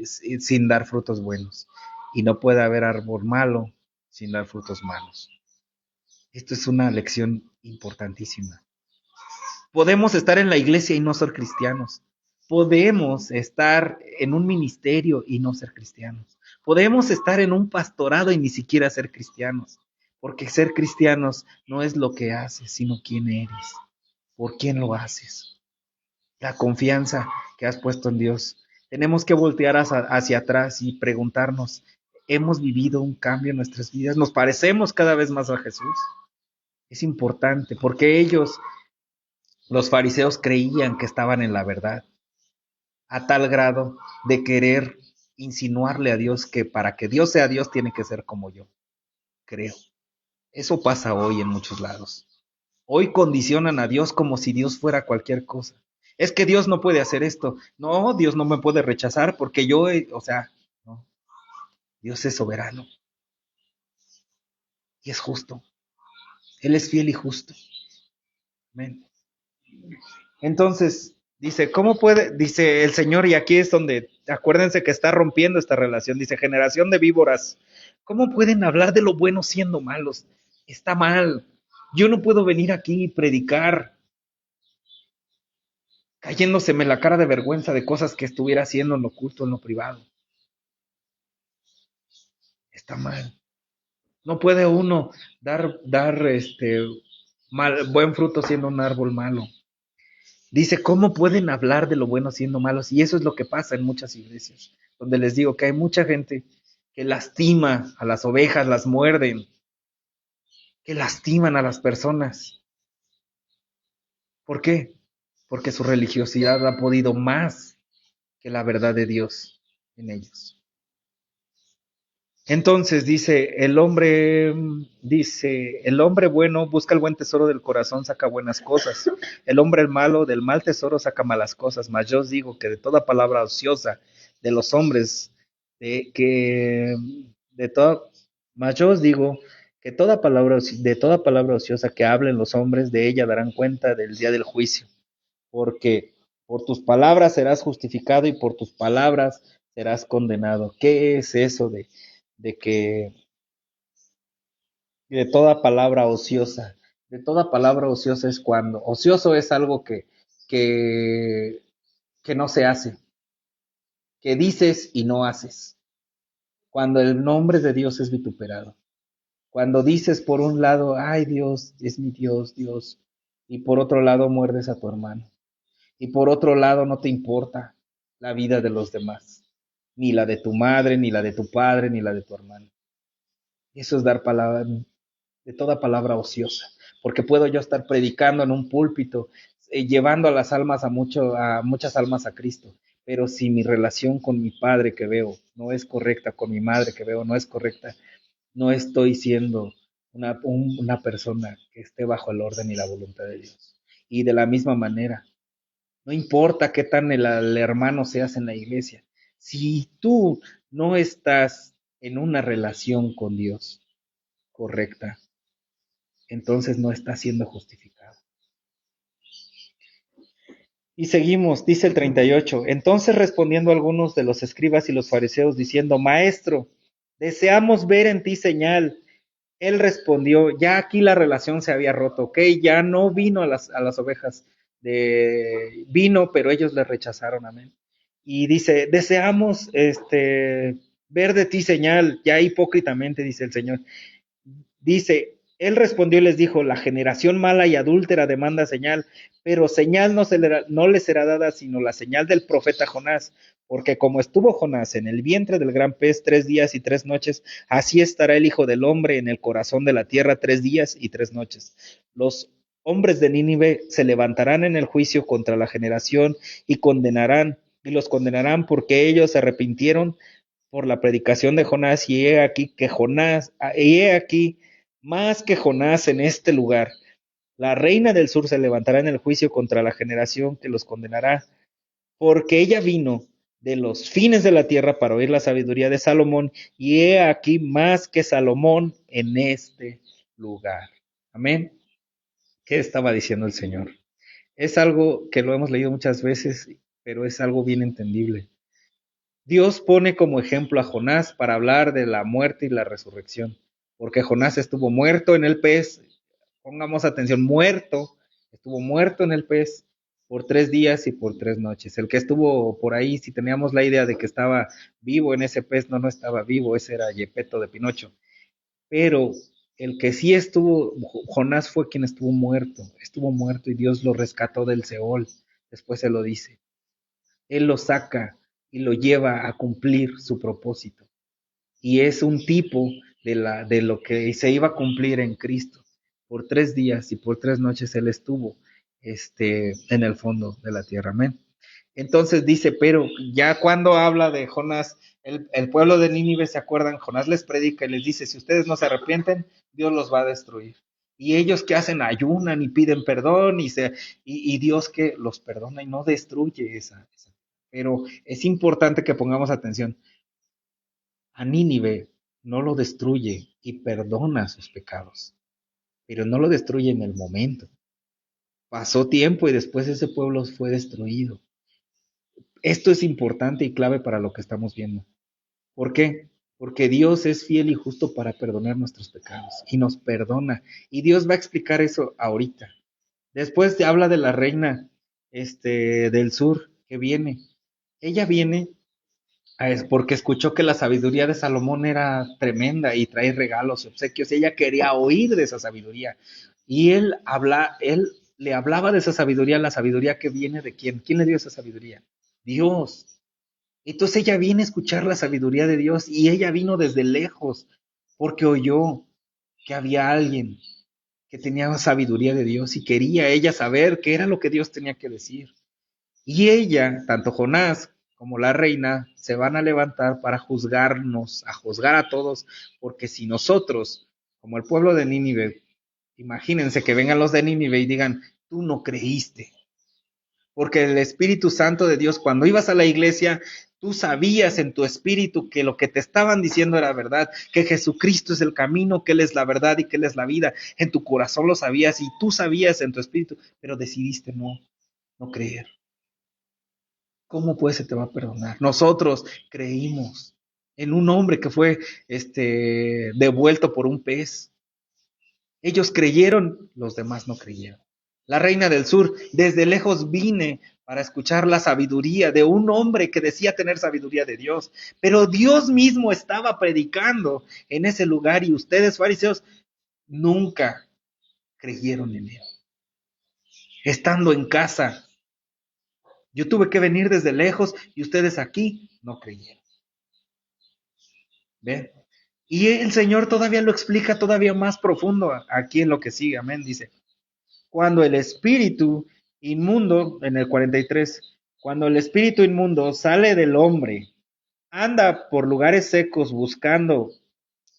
sin dar frutos buenos. Y no puede haber árbol malo sin dar frutos malos. Esto es una lección importantísima. Podemos estar en la iglesia y no ser cristianos. Podemos estar en un ministerio y no ser cristianos. Podemos estar en un pastorado y ni siquiera ser cristianos. Porque ser cristianos no es lo que haces, sino quién eres, por quién lo haces. La confianza que has puesto en Dios. Tenemos que voltear hacia atrás y preguntarnos, ¿hemos vivido un cambio en nuestras vidas? ¿Nos parecemos cada vez más a Jesús? Es importante porque ellos, los fariseos, creían que estaban en la verdad, a tal grado de querer insinuarle a Dios que para que Dios sea Dios tiene que ser como yo, creo. Eso pasa hoy en muchos lados. Hoy condicionan a Dios como si Dios fuera cualquier cosa. Es que Dios no puede hacer esto. No, Dios no me puede rechazar porque no. Dios es soberano y es justo. Él es fiel y justo. Amén. Entonces, dice, ¿cómo puede? Dice el Señor, y aquí es donde, acuérdense que está rompiendo esta relación, dice, generación de víboras, ¿cómo pueden hablar de lo bueno siendo malos? Está mal. Yo no puedo venir aquí y predicar cayéndoseme la cara de vergüenza de cosas que estuviera haciendo en lo oculto, en lo privado. Está mal. No puede uno dar buen fruto siendo un árbol malo. Dice, ¿cómo pueden hablar de lo bueno siendo malos? Y eso es lo que pasa en muchas iglesias, donde les digo que hay mucha gente que lastima a las ovejas, las muerden, que lastiman a las personas. ¿Por qué? Porque su religiosidad ha podido más que la verdad de Dios en ellos. Entonces dice, el hombre bueno busca el buen tesoro del corazón, saca buenas cosas. El hombre malo del mal tesoro saca malas cosas. Mas yo os digo que de toda palabra ociosa de los hombres, de toda, mas yo os digo que de toda palabra ociosa que hablen los hombres, de ella darán cuenta del día del juicio. Porque por tus palabras serás justificado y por tus palabras serás condenado. ¿Qué es eso de que de toda palabra ociosa? De toda palabra ociosa es cuando ocioso es algo que, que no se hace, que dices y no haces. Cuando el nombre de Dios es vituperado. Cuando dices por un lado, ay Dios, es mi Dios, Dios, y por otro lado muerdes a tu hermano. Y por otro lado no te importa la vida de los demás, ni la de tu madre, ni la de tu padre, ni la de tu hermano. Eso es dar palabra, de toda palabra ociosa, porque puedo yo estar predicando en un púlpito, llevando a las almas a muchas almas a Cristo, pero si mi relación con mi padre que veo no es correcta, con mi madre que veo no es correcta, no estoy siendo una persona que esté bajo el orden y la voluntad de Dios. Y de la misma manera, no importa qué tan el hermano seas en la iglesia, si tú no estás en una relación con Dios correcta, entonces no está siendo justificado. Y seguimos, dice el 38. Entonces respondiendo algunos de los escribas y los fariseos diciendo, Maestro, deseamos ver en ti señal. Él respondió, ya aquí la relación se había roto, ¿ok? Ya no vino a las ovejas, vino, pero ellos le rechazaron, amén. Y dice, deseamos ver de ti señal, ya hipócritamente, dice el Señor. Dice, él respondió y les dijo, la generación mala y adúltera demanda señal, pero señal no le será dada sino la señal del profeta Jonás, porque como estuvo Jonás en el vientre del gran pez 3 días y 3 noches, así estará el Hijo del Hombre en el corazón de la tierra 3 días y 3 noches. Los hombres de Nínive se levantarán en el juicio contra la generación y los condenarán porque ellos se arrepintieron por la predicación de Jonás, y he aquí más que Jonás en este lugar. La reina del sur se levantará en el juicio contra la generación que los condenará, porque ella vino de los fines de la tierra para oír la sabiduría de Salomón, y he aquí más que Salomón en este lugar. Amén. ¿Qué estaba diciendo el Señor? Es algo que lo hemos leído muchas veces, pero es algo bien entendible. Dios pone como ejemplo a Jonás para hablar de la muerte y la resurrección, porque Jonás estuvo muerto en el pez, pongamos atención, estuvo muerto en el pez por 3 días y por 3 noches. El que estuvo por ahí, si teníamos la idea de que estaba vivo en ese pez, no estaba vivo, ese era Gepetto de Pinocho. Pero el que sí estuvo, Jonás fue quien estuvo muerto y Dios lo rescató del Seol, después se lo dice. Él lo saca y lo lleva a cumplir su propósito. Y es un tipo de lo que se iba a cumplir en Cristo. Por 3 días y por 3 noches Él estuvo en el fondo de la tierra. Amén. Entonces dice, pero ya cuando habla de Jonás, el pueblo de Nínive, ¿se acuerdan? Jonás les predica y les dice, si ustedes no se arrepienten, Dios los va a destruir. Y ellos que hacen ayunan y piden perdón y Dios que los perdona y no destruye esa. Pero es importante que pongamos atención. A Nínive no lo destruye y perdona sus pecados, pero no lo destruye en el momento. Pasó tiempo y después ese pueblo fue destruido. Esto es importante y clave para lo que estamos viendo. ¿Por qué? Porque Dios es fiel y justo para perdonar nuestros pecados y nos perdona. Y Dios va a explicar eso ahorita. Después habla de la reina del sur que viene. Ella viene es porque escuchó que la sabiduría de Salomón era tremenda y trae regalos y obsequios. Ella quería oír de esa sabiduría. Y él le hablaba de esa sabiduría, la sabiduría que viene de quién. ¿Quién le dio esa sabiduría? Dios. Entonces ella viene a escuchar la sabiduría de Dios y ella vino desde lejos porque oyó que había alguien que tenía sabiduría de Dios y quería ella saber qué era lo que Dios tenía que decir. Y ella, tanto Jonás como la reina, se van a levantar para juzgarnos, a juzgar a todos, porque si nosotros, como el pueblo de Nínive, imagínense que vengan los de Nínive y digan, tú no creíste, porque el Espíritu Santo de Dios, cuando ibas a la iglesia, tú sabías en tu espíritu que lo que te estaban diciendo era verdad, que Jesucristo es el camino, que Él es la verdad y que Él es la vida. En tu corazón lo sabías y tú sabías en tu espíritu, pero decidiste no creer. ¿Cómo pues se te va a perdonar? Nosotros creímos en un hombre que fue devuelto por un pez. Ellos creyeron, los demás no creyeron. La reina del sur, desde lejos vine para escuchar la sabiduría de un hombre que decía tener sabiduría de Dios, pero Dios mismo estaba predicando en ese lugar y ustedes, fariseos, nunca creyeron en él. Estando en casa, yo tuve que venir desde lejos y ustedes aquí no creyeron. ¿Ven? Y el Señor todavía lo explica todavía más profundo aquí en lo que sigue, amén, dice. Cuando el espíritu inmundo, en el 43, cuando el espíritu inmundo sale del hombre, anda por lugares secos buscando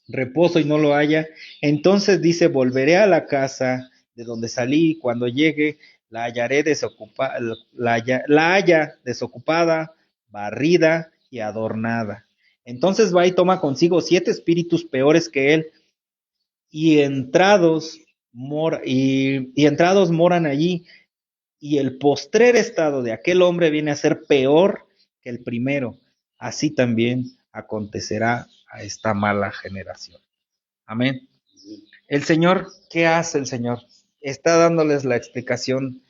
reposo y no lo halla, entonces dice, volveré a la casa de donde salí, y cuando llegue la hallaré desocupada, la haya desocupada, barrida y adornada. Entonces va y toma consigo 7 espíritus peores que él, y entrados moran allí, y el postrer estado de aquel hombre viene a ser peor que el primero. Así también acontecerá a esta mala generación. Amén. El Señor, ¿qué hace el Señor? Está dándoles la explicación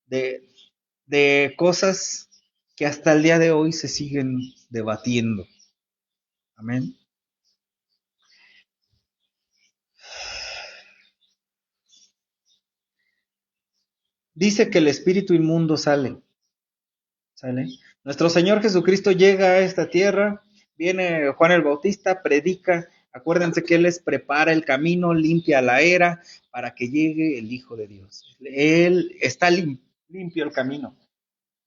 de cosas que hasta el día de hoy se siguen debatiendo. Amén. Dice que el espíritu inmundo sale. Nuestro Señor Jesucristo llega a esta tierra, viene Juan el Bautista, predica, acuérdense que Él les prepara el camino, limpia la era para que llegue el Hijo de Dios. Él está limpio el camino,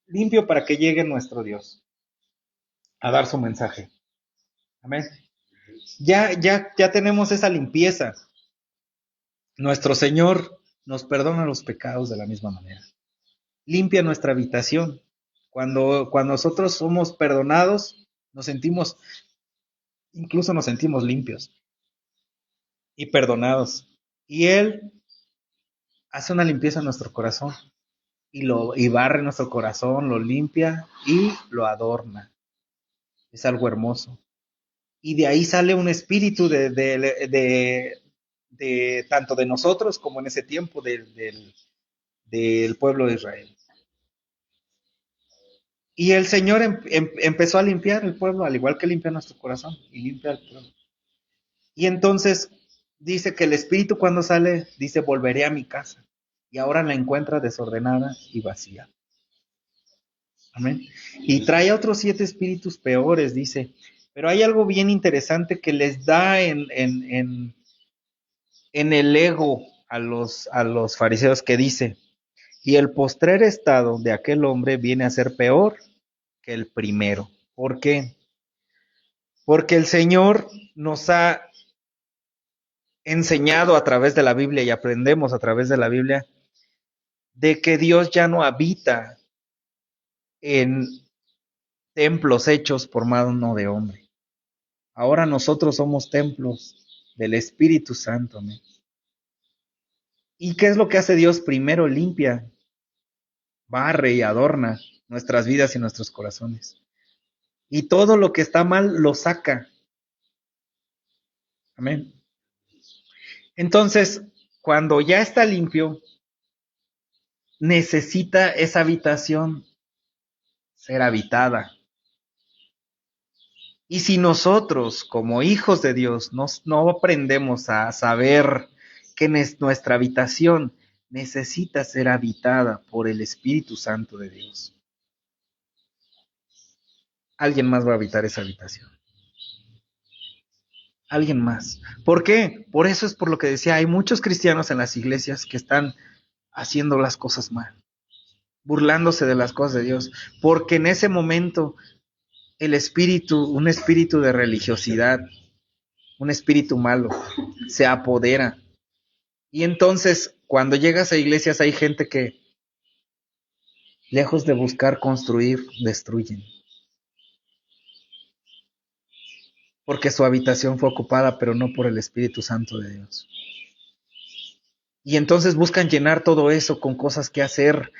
limpio para que llegue nuestro Dios a dar su mensaje. Amén. Ya tenemos esa limpieza. Nuestro Señor nos perdona los pecados de la misma manera. Limpia nuestra habitación. Cuando nosotros somos perdonados, incluso nos sentimos limpios y perdonados. Y Él hace una limpieza en nuestro corazón y barre nuestro corazón, lo limpia y lo adorna. Es algo hermoso. Y de ahí sale un espíritu de tanto de nosotros como en ese tiempo del pueblo de Israel. Y el Señor empezó a limpiar el pueblo, al igual que limpia nuestro corazón y limpia el pueblo. Y entonces dice que el espíritu cuando sale, dice, volveré a mi casa. Y ahora la encuentra desordenada y vacía. Amén. Y trae a otros 7 espíritus peores, dice. Pero hay algo bien interesante que les da en el ego a los fariseos que dice, y el postrer estado de aquel hombre viene a ser peor que el primero. ¿Por qué? Porque el Señor nos ha enseñado a través de la Biblia y aprendemos a través de la Biblia de que Dios ya no habita en templos hechos por mano de hombre. Ahora nosotros somos templos del Espíritu Santo. ¿No? ¿Y qué es lo que hace Dios? Primero limpia, barre y adorna nuestras vidas y nuestros corazones. Y todo lo que está mal lo saca. Amén. Entonces, cuando ya está limpio, necesita esa habitación ser habitada. Y si nosotros, como hijos de Dios, no aprendemos a saber que nuestra habitación necesita ser habitada por el Espíritu Santo de Dios. Alguien más va a habitar esa habitación. Alguien más. ¿Por qué? Por eso es por lo que decía, hay muchos cristianos en las iglesias que están haciendo las cosas mal, burlándose de las cosas de Dios, porque en ese momento el espíritu, un espíritu de religiosidad, un espíritu malo, se apodera. Y entonces, cuando llegas a iglesias, hay gente que, lejos de buscar construir, destruyen. Porque su habitación fue ocupada, pero no por el Espíritu Santo de Dios. Y entonces buscan llenar todo eso con cosas que hacer.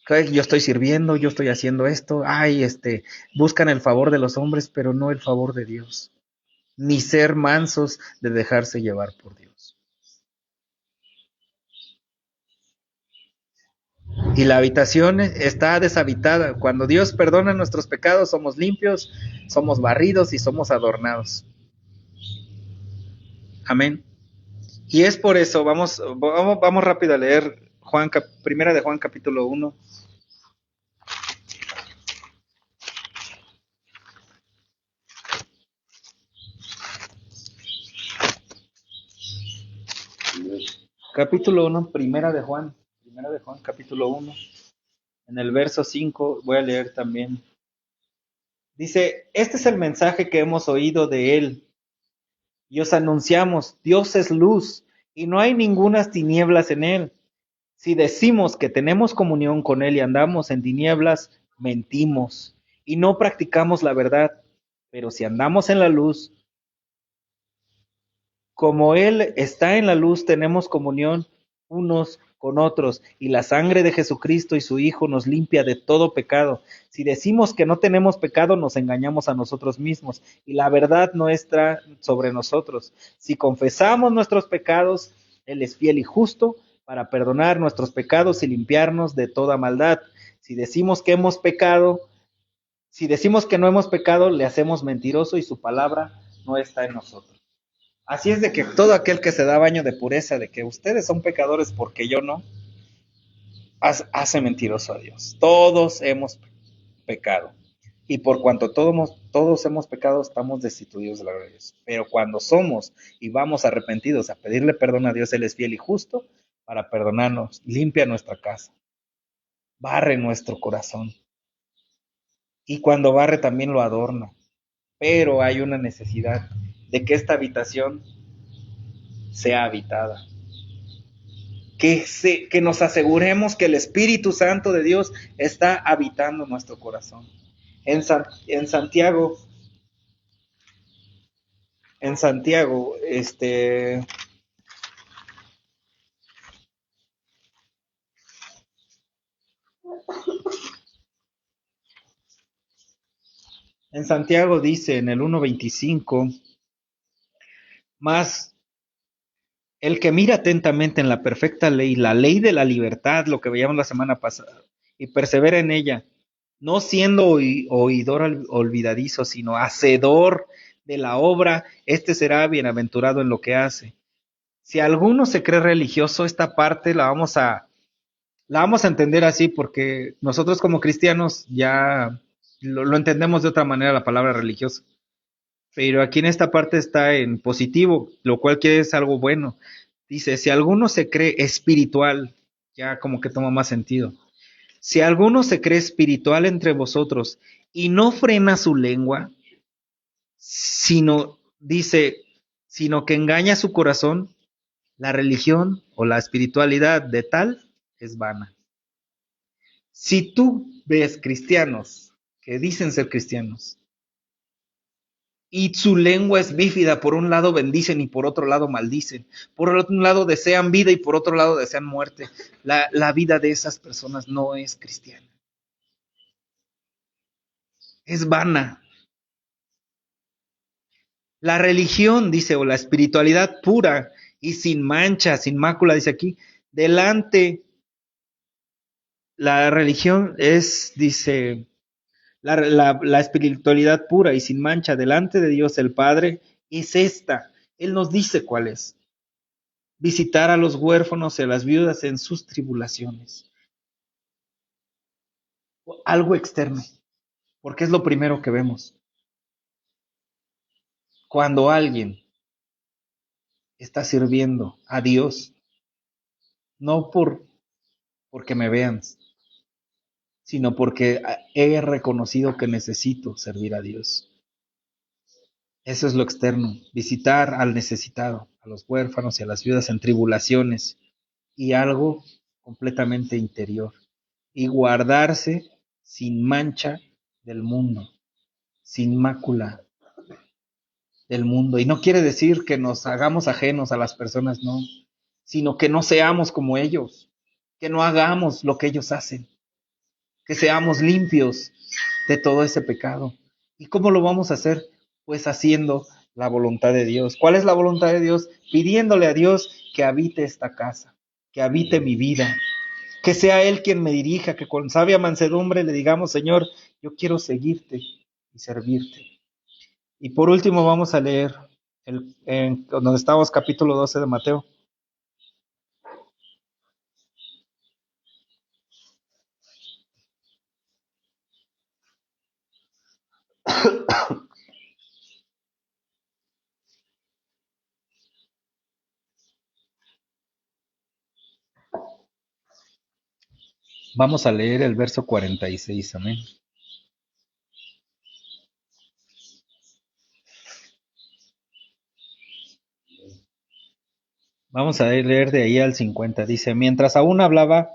Yo estoy sirviendo, yo estoy haciendo esto. Buscan el favor de los hombres, pero no el favor de Dios. Ni ser mansos de dejarse llevar por Dios. Y la habitación está deshabitada. Cuando Dios perdona nuestros pecados, somos limpios, somos barridos y somos adornados. Amén. Y es por eso, vamos rápido a leer Primera de Juan capítulo 1. Capítulo 1, Primera de Juan, capítulo 1, en el verso 5, voy a leer también. Dice, este es el mensaje que hemos oído de él, y os anunciamos, Dios es luz, y no hay ningunas tinieblas en él. Si decimos que tenemos comunión con él y andamos en tinieblas, mentimos, y no practicamos la verdad. Pero si andamos en la luz, como él está en la luz, tenemos comunión unos con otros, y la sangre de Jesucristo y su Hijo nos limpia de todo pecado. Si decimos que no tenemos pecado, nos engañamos a nosotros mismos, y la verdad no está sobre nosotros. Si confesamos nuestros pecados, él es fiel y justo para perdonar nuestros pecados y limpiarnos de toda maldad. Si decimos que no hemos pecado, le hacemos mentiroso y su palabra no está en nosotros. Así es de que todo aquel que se da baño de pureza, de que ustedes son pecadores porque yo no, hace mentiroso a Dios. Todos hemos pecado. Y por cuanto todos hemos pecado, estamos destituidos de la gloria de Dios. Pero cuando somos y vamos arrepentidos a pedirle perdón a Dios, Él es fiel y justo para perdonarnos, limpia nuestra casa, barre nuestro corazón. Y cuando barre también lo adorna. Pero hay una necesidad de que esta habitación sea habitada. Que nos aseguremos que el Espíritu Santo de Dios está habitando nuestro corazón. En Santiago, en Santiago dice en el 1:25, más el que mira atentamente en la perfecta ley, la ley de la libertad, lo que veíamos la semana pasada, y persevera en ella, no siendo oidor olvidadizo, sino hacedor de la obra, este será bienaventurado en lo que hace. Si alguno se cree religioso, esta parte la vamos a entender así, porque nosotros como cristianos ya lo entendemos de otra manera la palabra religioso. Pero aquí en esta parte está en positivo, lo cual quiere es algo bueno. Dice, si alguno se cree espiritual, ya como que toma más sentido. Si alguno se cree espiritual entre vosotros y no frena su lengua, sino que engaña su corazón, la religión o la espiritualidad de tal es vana. Si tú ves cristianos que dicen ser cristianos y su lengua es bífida, por un lado bendicen y por otro lado maldicen, por un lado desean vida y por otro lado desean muerte, la vida de esas personas no es cristiana. Es vana. La religión, dice, o la espiritualidad pura y sin mancha, sin mácula, dice aquí, la religión es, dice, la espiritualidad pura y sin mancha delante de Dios el Padre es esta. Él nos dice cuál es. visitar a los huérfanos y a las viudas en sus tribulaciones. Algo externo, porque es lo primero que vemos. Cuando alguien está sirviendo a Dios, no porque me vean, sino porque he reconocido que necesito servir a Dios. Eso es lo externo, visitar al necesitado, a los huérfanos y a las viudas en tribulaciones, y algo completamente interior, y guardarse sin mancha del mundo, sin mácula del mundo. Y no quiere decir que nos hagamos ajenos a las personas, no, sino que no seamos como ellos, que no hagamos lo que ellos hacen, que seamos limpios de todo ese pecado. ¿Y cómo lo vamos a hacer? Pues haciendo la voluntad de Dios. ¿Cuál es la voluntad de Dios? Pidiéndole a Dios que habite esta casa, que habite mi vida, que sea Él quien me dirija, que con sabia mansedumbre le digamos, Señor, yo quiero seguirte y servirte. Y por último vamos a leer donde estamos, capítulo 12 de Mateo. Vamos a leer el verso 46, amén. Vamos a leer de ahí al 50. Dice, mientras aún hablaba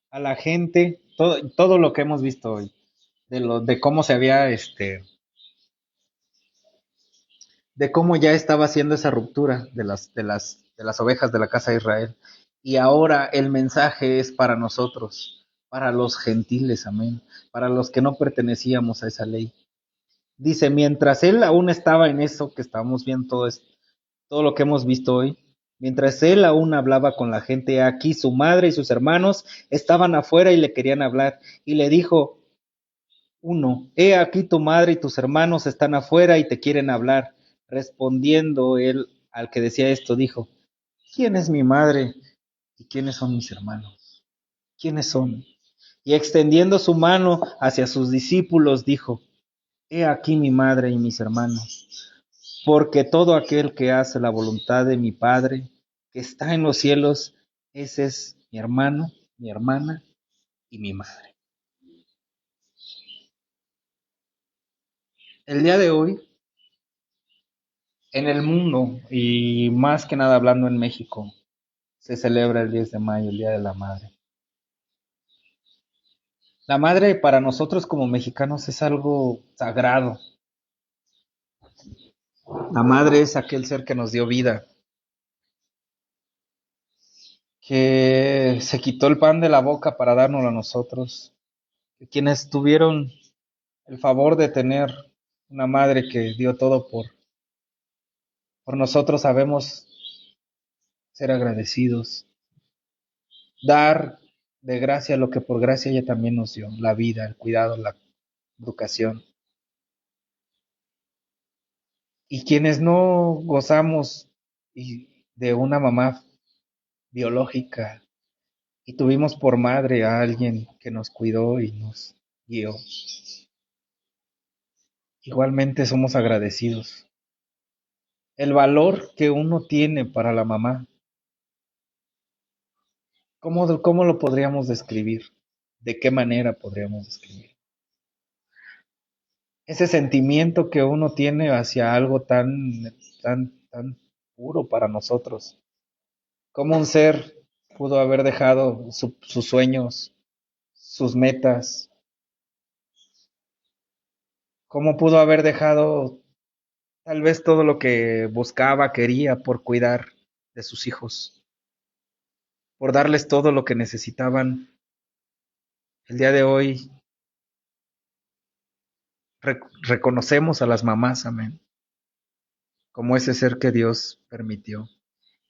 a la gente, todo lo que hemos visto hoy, de cómo se había, de cómo ya estaba haciendo esa ruptura de las ovejas de la casa de Israel. Y ahora el mensaje es para nosotros, para los gentiles, amén, para los que no pertenecíamos a esa ley. Dice, mientras él aún estaba en eso que estábamos viendo todo lo que hemos visto hoy, mientras él aún hablaba con la gente, aquí su madre y sus hermanos estaban afuera y le querían hablar. Y le dijo uno, he aquí tu madre y tus hermanos están afuera y te quieren hablar. Respondiendo él al que decía esto, dijo, ¿quién es mi madre y quiénes son mis hermanos? ¿Quiénes son? Y extendiendo su mano hacia sus discípulos, dijo, he aquí mi madre y mis hermanos, porque todo aquel que hace la voluntad de mi Padre, que está en los cielos, ese es mi hermano, mi hermana y mi madre. El día de hoy, en el mundo, y más que nada hablando en México, se celebra el 10 de mayo, el Día de la Madre. La madre para nosotros como mexicanos es algo sagrado. La madre es aquel ser que nos dio vida, que se quitó el pan de la boca para dárnoslo a nosotros, que quienes tuvieron el favor de tener una madre que dio todo por nosotros, sabemos ser agradecidos, dar de gracia lo que por gracia ella también nos dio, la vida, el cuidado, la educación. Y quienes no gozamos de una mamá biológica y tuvimos por madre a alguien que nos cuidó y nos guió, igualmente somos agradecidos. El valor que uno tiene para la mamá, ¿cómo lo podríamos describir? ¿De qué manera podríamos describir? Ese sentimiento que uno tiene hacia algo tan puro para nosotros. ¿Cómo un ser pudo haber dejado sus sueños, sus metas? ¿Cómo pudo haber dejado tal vez todo lo que buscaba, quería por cuidar de sus hijos, por darles todo lo que necesitaban? El día de hoy reconocemos a las mamás, amén, como ese ser que Dios permitió.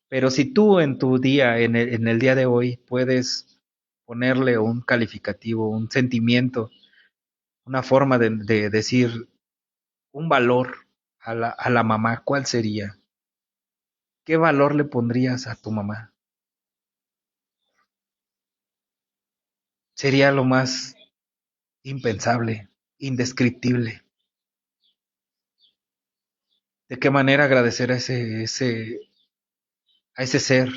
Pero si tú en tu día, en el día de hoy, puedes ponerle un calificativo, un sentimiento, una forma de decir un valor a la mamá, ¿cuál sería? ¿Qué valor le pondrías a tu mamá? sería lo más impensable, indescriptible. ¿De qué manera agradecer a ese ser?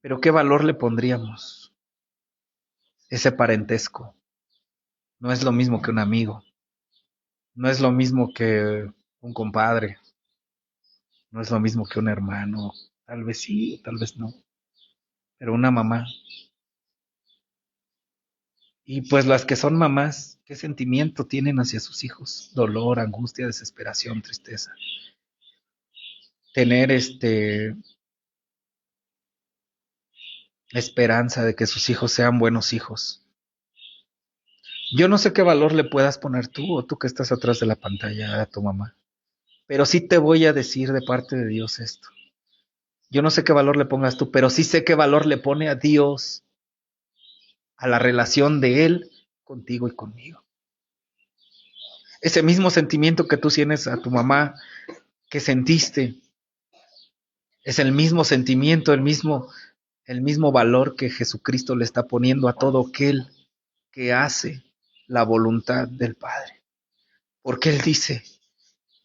Pero ¿qué valor le pondríamos? Ese parentesco. No es lo mismo que un amigo. No es lo mismo que un compadre. No es lo mismo que un hermano. Tal vez sí, tal vez no. Pero una mamá. Y pues las que son mamás, ¿qué sentimiento tienen hacia sus hijos? Dolor, angustia, desesperación, tristeza. Tener esperanza de que sus hijos sean buenos hijos. Yo no sé qué valor le puedas poner tú o tú que estás atrás de la pantalla a tu mamá, pero sí te voy a decir de parte de Dios esto. Yo no sé qué valor le pongas tú, pero sí sé qué valor le pone a Dios a la relación de Él contigo y conmigo. Ese mismo sentimiento que tú tienes a tu mamá, que sentiste, es el mismo sentimiento, el mismo valor que Jesucristo le está poniendo a todo aquel que hace la voluntad del Padre. Porque Él dice,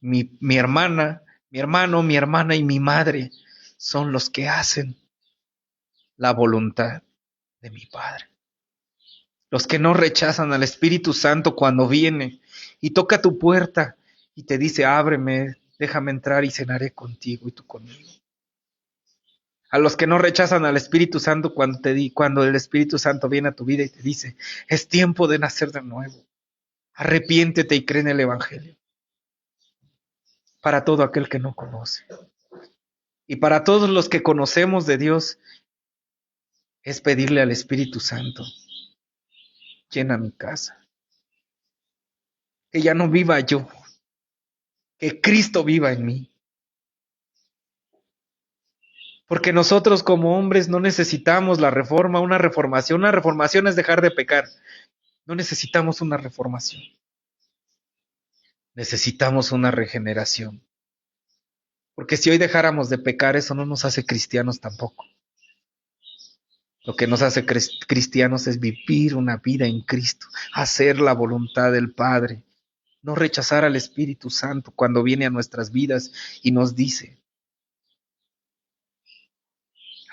mi hermana, mi hermano, mi hermana y mi madre son los que hacen la voluntad de mi Padre. Los que no rechazan al Espíritu Santo cuando viene y toca tu puerta y te dice, ábreme, déjame entrar y cenaré contigo y tú conmigo. A los que no rechazan al Espíritu Santo cuando el Espíritu Santo viene a tu vida y te dice, es tiempo de nacer de nuevo. Arrepiéntete y cree en el Evangelio. Para todo aquel que no conoce. Y para todos los que conocemos de Dios, es pedirle al Espíritu Santo, llena mi casa. Que ya no viva yo, que Cristo viva en mí. Porque nosotros como hombres no necesitamos la reforma, una reformación. Una reformación es dejar de pecar. No necesitamos una reformación. Necesitamos una regeneración. Porque si hoy dejáramos de pecar, eso no nos hace cristianos tampoco. Lo que nos hace cristianos es vivir una vida en Cristo, hacer la voluntad del Padre, no rechazar al Espíritu Santo cuando viene a nuestras vidas y nos dice,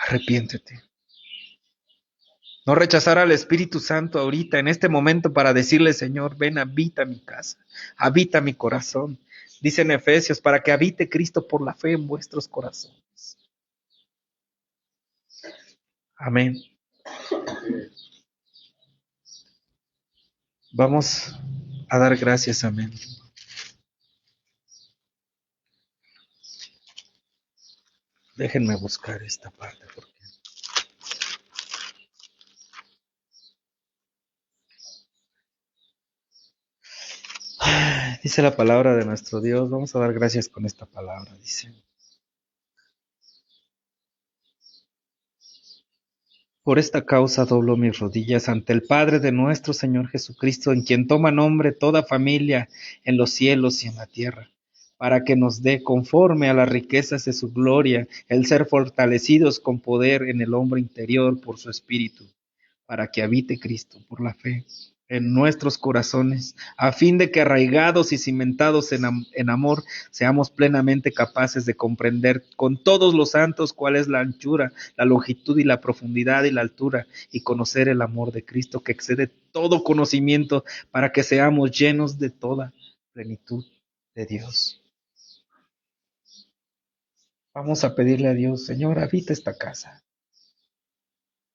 arrepiéntete. No rechazar al Espíritu Santo ahorita, en este momento, para decirle, Señor, ven, habita mi casa, habita mi corazón. Dice en Efesios, para que habite Cristo por la fe en vuestros corazones. Amén. Vamos a dar gracias, amén. Déjenme buscar esta parte. Dice la palabra de nuestro Dios. Vamos a dar gracias con esta palabra. Dice. Por esta causa doblo mis rodillas ante el Padre de nuestro Señor Jesucristo, en quien toma nombre toda familia en los cielos y en la tierra, para que nos dé conforme a las riquezas de su gloria, el ser fortalecidos con poder en el hombre interior por su Espíritu, para que habite Cristo por la fe en nuestros corazones, a fin de que arraigados y cimentados en amor, seamos plenamente capaces de comprender con todos los santos cuál es la anchura, la longitud y la profundidad y la altura, y conocer el amor de Cristo que excede todo conocimiento, para que seamos llenos de toda plenitud de Dios. Vamos a pedirle a Dios, Señor, habita esta casa,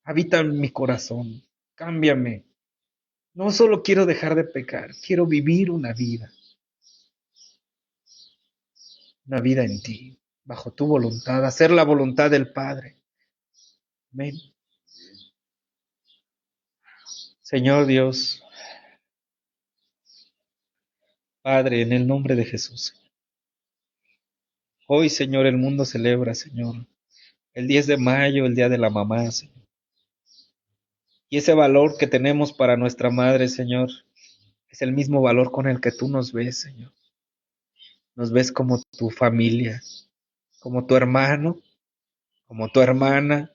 habita en mi corazón, cámbiame. No solo quiero dejar de pecar, quiero vivir una vida en ti, bajo tu voluntad, hacer la voluntad del Padre. Amén. Señor Dios, Padre, en el nombre de Jesús. Hoy, Señor, el mundo celebra, Señor, el 10 de mayo, el Día de la Mamá, Señor. Y ese valor que tenemos para nuestra madre, Señor, es el mismo valor con el que tú nos ves, Señor. Nos ves como tu familia, como tu hermano, como tu hermana,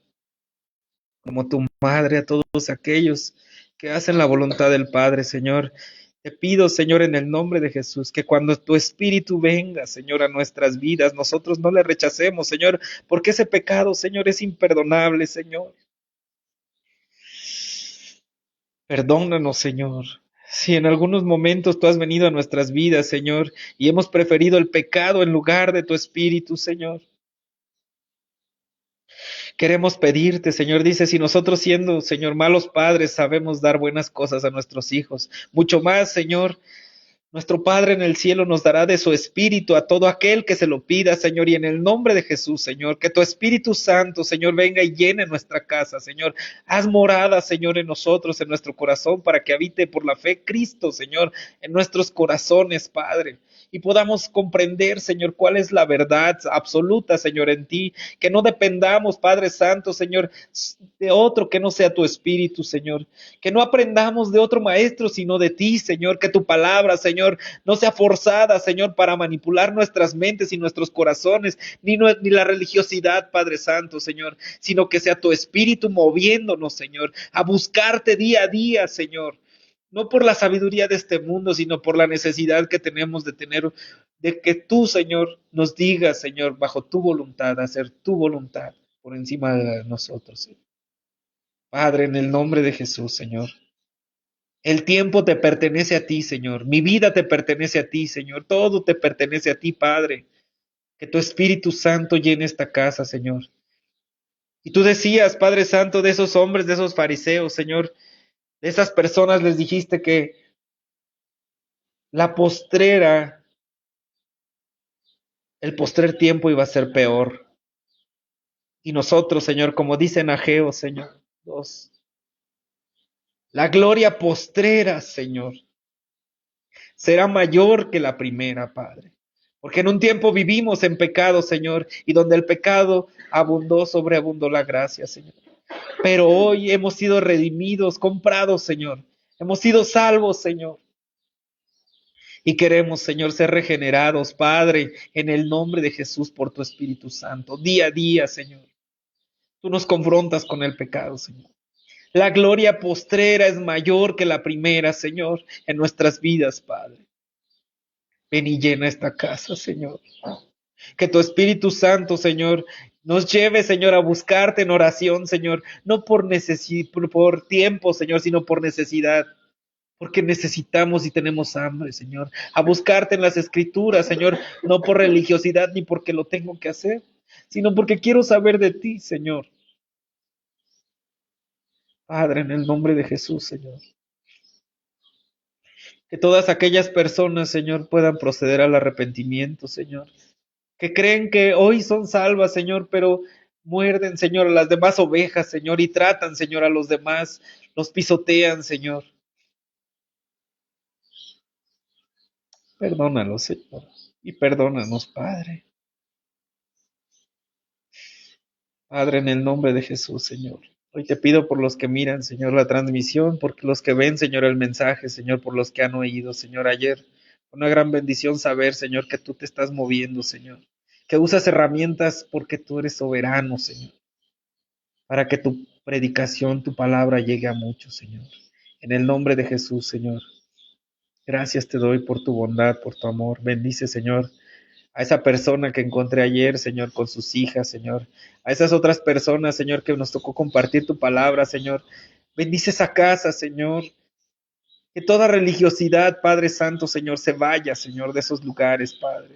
como tu madre, a todos aquellos que hacen la voluntad del Padre, Señor. Te pido, Señor, en el nombre de Jesús, que cuando tu Espíritu venga, Señor, a nuestras vidas, nosotros no le rechacemos, Señor, porque ese pecado, Señor, es imperdonable, Señor. Perdónanos, Señor. Si en algunos momentos tú has venido a nuestras vidas, Señor, y hemos preferido el pecado en lugar de tu Espíritu, Señor. Queremos pedirte, Señor, dice, si nosotros siendo, Señor, malos padres sabemos dar buenas cosas a nuestros hijos, mucho más, Señor, nuestro Padre en el cielo nos dará de su Espíritu a todo aquel que se lo pida, Señor, y en el nombre de Jesús, Señor, que tu Espíritu Santo, Señor, venga y llene nuestra casa, Señor. Haz morada, Señor, en nosotros, en nuestro corazón, para que habite por la fe Cristo, Señor, en nuestros corazones, Padre. Y podamos comprender, Señor, cuál es la verdad absoluta, Señor, en ti. Que no dependamos, Padre Santo, Señor, de otro que no sea tu Espíritu, Señor. Que no aprendamos de otro maestro, sino de ti, Señor. Que tu palabra, Señor, no sea forzada, Señor, para manipular nuestras mentes y nuestros corazones, ni la religiosidad, Padre Santo, Señor, sino que sea tu Espíritu moviéndonos, Señor, a buscarte día a día, Señor. No por la sabiduría de este mundo, sino por la necesidad que tenemos de tener, de que tú, Señor, nos digas, Señor, bajo tu voluntad, hacer tu voluntad por encima de nosotros, Señor. Padre, en el nombre de Jesús, Señor. El tiempo te pertenece a ti, Señor. Mi vida te pertenece a ti, Señor. Todo te pertenece a ti, Padre. Que tu Espíritu Santo llene esta casa, Señor. Y tú decías, Padre Santo, de esos hombres, de esos fariseos, Señor, de esas personas les dijiste que la postrera, el postrer tiempo iba a ser peor. Y nosotros, Señor, como dice en Ageo, Señor, 2, la gloria postrera, Señor, será mayor que la primera, Padre. Porque en un tiempo vivimos en pecado, Señor, y donde el pecado abundó, sobreabundó la gracia, Señor. Pero hoy hemos sido redimidos, comprados, Señor. Hemos sido salvos, Señor. Y queremos, Señor, ser regenerados, Padre, en el nombre de Jesús por tu Espíritu Santo. Día a día, Señor. Tú nos confrontas con el pecado, Señor. La gloria postrera es mayor que la primera, Señor, en nuestras vidas, Padre. Ven y llena esta casa, Señor. Que tu Espíritu Santo, Señor, nos lleve, Señor, a buscarte en oración, Señor, no por por tiempo, Señor, sino por necesidad, porque necesitamos y tenemos hambre, Señor, a buscarte en las Escrituras, Señor, no por religiosidad ni porque lo tengo que hacer, sino porque quiero saber de ti, Señor. Padre, en el nombre de Jesús, Señor. Que todas aquellas personas, Señor, puedan proceder al arrepentimiento, Señor. Que creen que hoy son salvas, Señor, pero muerden, Señor, a las demás ovejas, Señor, y tratan, Señor, a los demás, los pisotean, Señor. Perdónalos, Señor, y perdónanos, Padre. Padre, en el nombre de Jesús, Señor. Hoy te pido por los que miran, Señor, la transmisión, por los que ven, Señor, el mensaje, Señor, por los que han oído, Señor, ayer. Una gran bendición saber, Señor, que tú te estás moviendo, Señor. Que usas herramientas porque tú eres soberano, Señor. Para que tu predicación, tu palabra llegue a muchos, Señor. En el nombre de Jesús, Señor. Gracias te doy por tu bondad, por tu amor. Bendice, Señor, a esa persona que encontré ayer, Señor, con sus hijas, Señor. A esas otras personas, Señor, que nos tocó compartir tu palabra, Señor. Bendice esa casa, Señor. Que toda religiosidad, Padre Santo, Señor, se vaya, Señor, de esos lugares, Padre.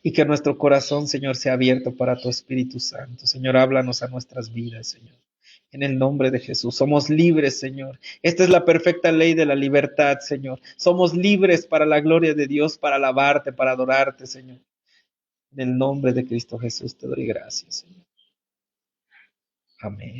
Y que nuestro corazón, Señor, sea abierto para tu Espíritu Santo. Señor, háblanos a nuestras vidas, Señor. En el nombre de Jesús. Somos libres, Señor. Esta es la perfecta ley de la libertad, Señor. Somos libres para la gloria de Dios, para alabarte, para adorarte, Señor. En el nombre de Cristo Jesús te doy gracias, Señor. Amén.